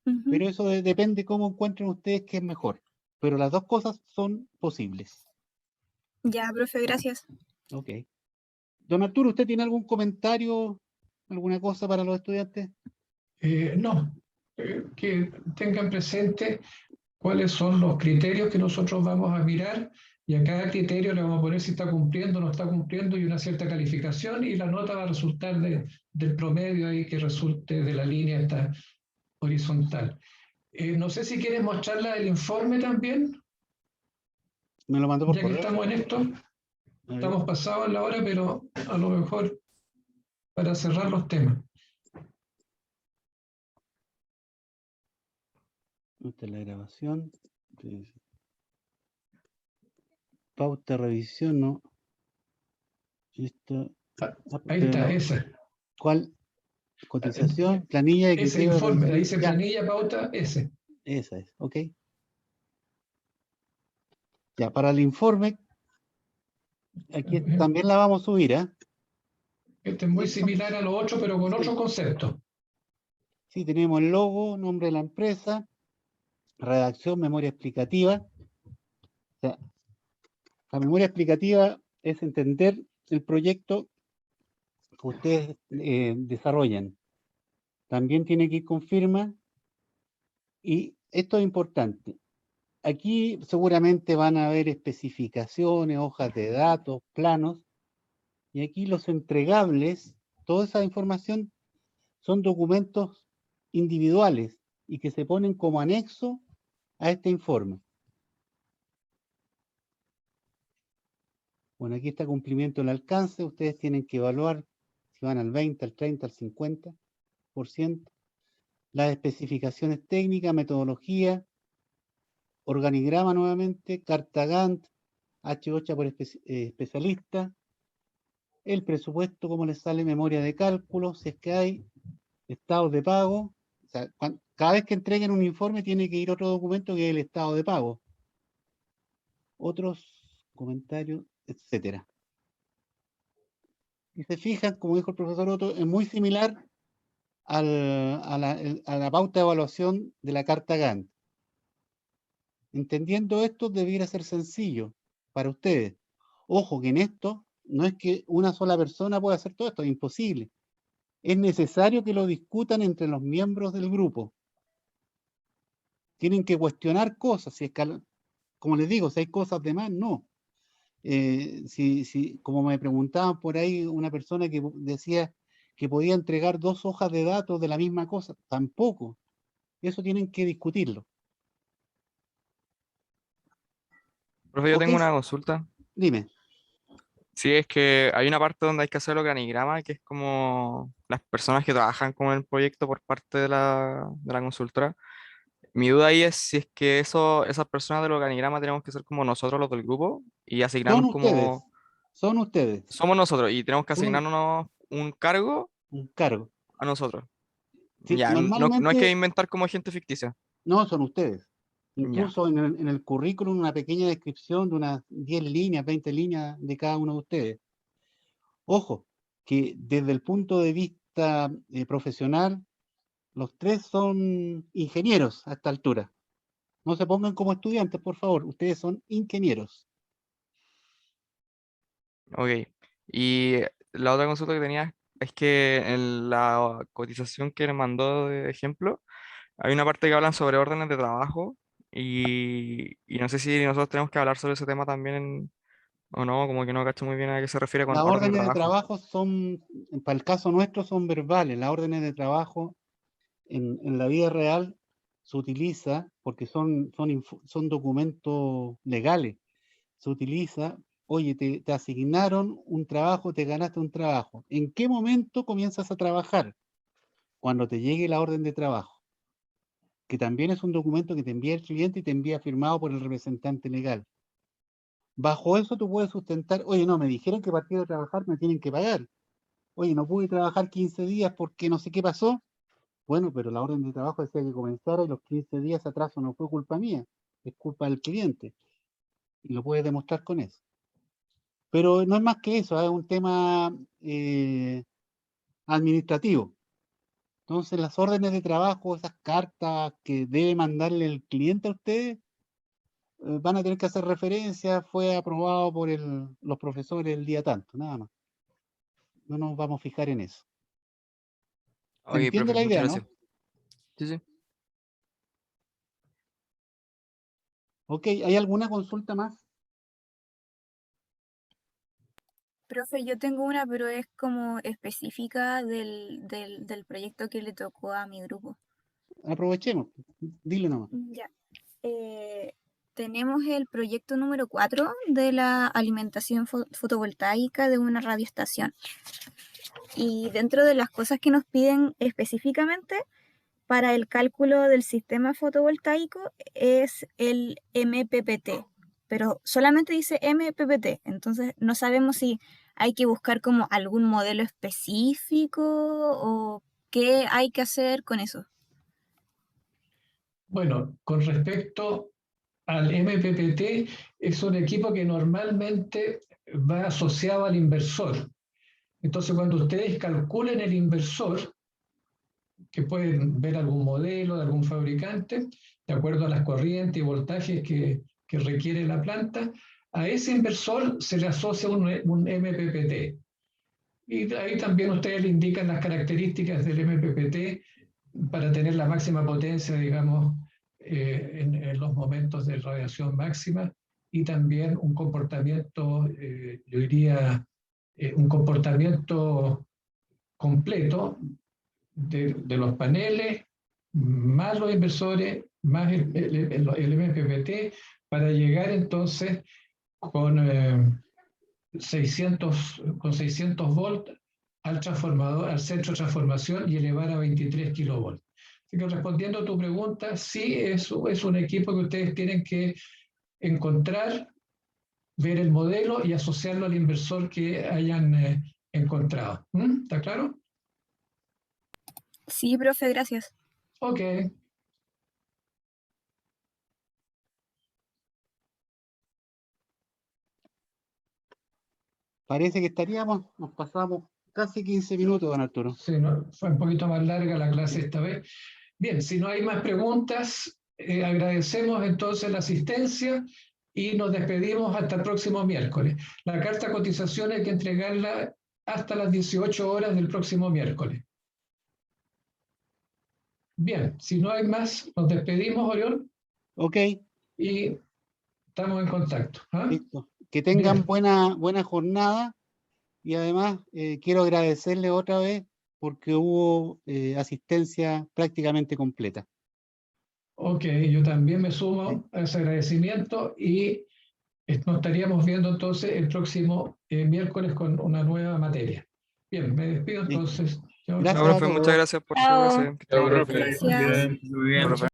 ujú.
Pero eso depende cómo encuentren ustedes que es mejor. Pero las dos cosas son posibles.
Ya, profe, gracias.
Ok. Don Arturo, ¿usted tiene algún comentario, alguna cosa para los estudiantes?
No, que tengan presente cuáles son los criterios que nosotros vamos a mirar y a cada criterio le vamos a poner si está cumpliendo o no está cumpliendo y una cierta calificación y la nota va a resultar del promedio ahí que resulte de la línea esta horizontal. No sé si quieres mostrarla el informe también,
Me lo mandó por
ya que
correo.
estamos en esto.
A ver,
Estamos pasados en la hora, pero a lo mejor para cerrar los temas.
esta es la grabación. Sí. Pauta, revisión, ¿no? Esto,
Ahí está, esa.
¿cuál? Cotización, planilla de
Ese
criterio de
informe, ahí
revisión.
dice
Ya,
planilla, pauta, ese.
esa es, ok. Ya, para el informe, aquí también la vamos a subir, ¿eh?
Este es muy similar a lo otro, pero con otro concepto.
Sí, tenemos el logo, nombre de la empresa, redacción, memoria explicativa. O sea, la memoria explicativa es entender el proyecto que ustedes desarrollan. También tiene que ir con firma y esto es importante. Aquí seguramente van a haber especificaciones, hojas de datos, planos, y aquí los entregables, toda esa información son documentos individuales y que se ponen como anexo a este informe. Bueno, aquí está cumplimiento del alcance, ustedes tienen que evaluar si van al 20, al 30, al 50%. Las especificaciones técnicas, metodología, organigrama nuevamente, carta Gantt, H8 por especialista, el presupuesto, cómo les sale, memoria de cálculo, si es que hay, estados de pago. O sea, cada vez que entreguen un informe tiene que ir otro documento que es el estado de pago. Otros comentarios, etcétera. Y se fijan, como dijo el profesor Otto, es muy similar a la pauta de evaluación de la carta Gantt. Entendiendo esto, debiera ser sencillo para ustedes. Ojo que en esto no es que una sola persona pueda hacer todo esto, es imposible. Es necesario que lo discutan entre los miembros del grupo. Tienen que cuestionar cosas, si es que, como les digo, si hay cosas de más, no. Como me preguntaban por ahí una persona que decía que podía entregar 2 hojas de datos de la misma cosa, tampoco. Eso tienen que discutirlo.
Profe, yo
¿Ok?
tengo una consulta.
Dime.
Sí, es que hay una parte donde hay que hacer el organigrama, que es como las personas que trabajan con el proyecto por parte de la consultora. Mi duda ahí es si es que esas personas del organigrama tenemos que ser como nosotros los del grupo y
Son
asignarnos
ustedes,
como
son ustedes,
somos nosotros y tenemos que
son
asignarnos un cargo
un cargo.
a nosotros.
Sí,
Ya, no hay que
normalmente
inventar como gente ficticia.
no son ustedes.
Ya,
Incluso en el currículum una pequeña descripción de unas 10 líneas, 20 líneas de cada uno de ustedes. Ojo, que desde el punto de vista profesional, los 3 son ingenieros a esta altura. No se pongan como estudiantes, por favor. Ustedes son ingenieros.
ok. Y la otra consulta que tenía es que en la cotización que me mandó de ejemplo, hay una parte que hablan sobre órdenes de trabajo y no sé si nosotros tenemos que hablar sobre ese tema también o no, como que no cacho muy bien a qué se refiere con
Las
orden de
órdenes de
trabajo.
trabajo son, para el caso nuestro, son verbales. Las órdenes de trabajo en la vida real se utiliza, porque son documentos legales, se utiliza, oye, te asignaron un trabajo, te ganaste un trabajo. ¿En qué momento comienzas a trabajar? Cuando te llegue la orden de trabajo, que también es un documento que te envía el cliente y te envía firmado por el representante legal. Bajo eso tú puedes sustentar, oye, no, me dijeron que a partir de trabajar me tienen que pagar. Oye, no pude trabajar 15 días porque no sé qué pasó. Bueno, pero la orden de trabajo decía que comenzara y los 15 días atraso no fue culpa mía, es culpa del cliente. Y lo puedes demostrar con eso. Pero no es más que eso, es un tema administrativo. Entonces, las órdenes de trabajo, esas cartas que debe mandarle el cliente a ustedes, van a tener que hacer referencia, fue aprobado por los profesores el día tanto, nada más. No nos vamos a fijar en eso. ¿Se
Ok,
entiende
profe,
la
muchas
idea,
gracias.
no?
Sí, sí.
Ok, ¿hay alguna consulta más?
Profe, yo tengo una, pero es como específica del proyecto que le tocó a mi grupo.
Aprovechemos, dile nomás.
Ya. Tenemos el proyecto número 4 de la alimentación fotovoltaica de una radioestación. Y dentro de las cosas que nos piden específicamente para el cálculo del sistema fotovoltaico es el MPPT, pero solamente dice MPPT, entonces no sabemos si hay que buscar como algún modelo específico o qué hay que hacer con eso.
Bueno, con respecto al MPPT, es un equipo que normalmente va asociado al inversor. Entonces, cuando ustedes calculen el inversor, que pueden ver algún modelo de algún fabricante, de acuerdo a las corrientes y voltajes que requiere la planta, a ese inversor se le asocia un MPPT. Y ahí también ustedes le indican las características del MPPT para tener la máxima potencia, digamos, en los momentos de radiación máxima y también un comportamiento, yo diría, un comportamiento completo de los paneles, más los inversores, más el MPPT, para llegar entonces con 600 volts al transformador, al centro de transformación y elevar a 23 kilovolts. Así que respondiendo a tu pregunta, sí es un equipo que ustedes tienen que encontrar, ver el modelo y asociarlo al inversor que hayan encontrado. ¿Está claro?
Sí, profe, gracias.
Ok.
Parece que nos pasamos casi 15 minutos, don Arturo.
Sí, no, fue un poquito más larga la clase esta vez. Bien, si no hay más preguntas, Agradecemos entonces la asistencia y nos despedimos hasta el próximo miércoles. La carta de cotización hay que entregarla hasta las 18 horas del próximo miércoles. Bien, si no hay más, nos despedimos, Orión,
Ok,
y estamos en contacto. ¿Ah?
listo. Que tengan
Bien.
buena jornada y además quiero agradecerle otra vez porque hubo asistencia prácticamente completa.
Ok, yo también me sumo a ese agradecimiento y nos estaríamos viendo entonces el próximo miércoles con una nueva materia. Bien, me despido
Listo.
entonces. Chao,
Gracias
Chao,
chao.
a
profe, muchas
todos.
gracias por su
Chao.
presentación. Que esté
Chao,
muy bien.
profe.
Gracias.
Muy bien.
Chao,
Profe.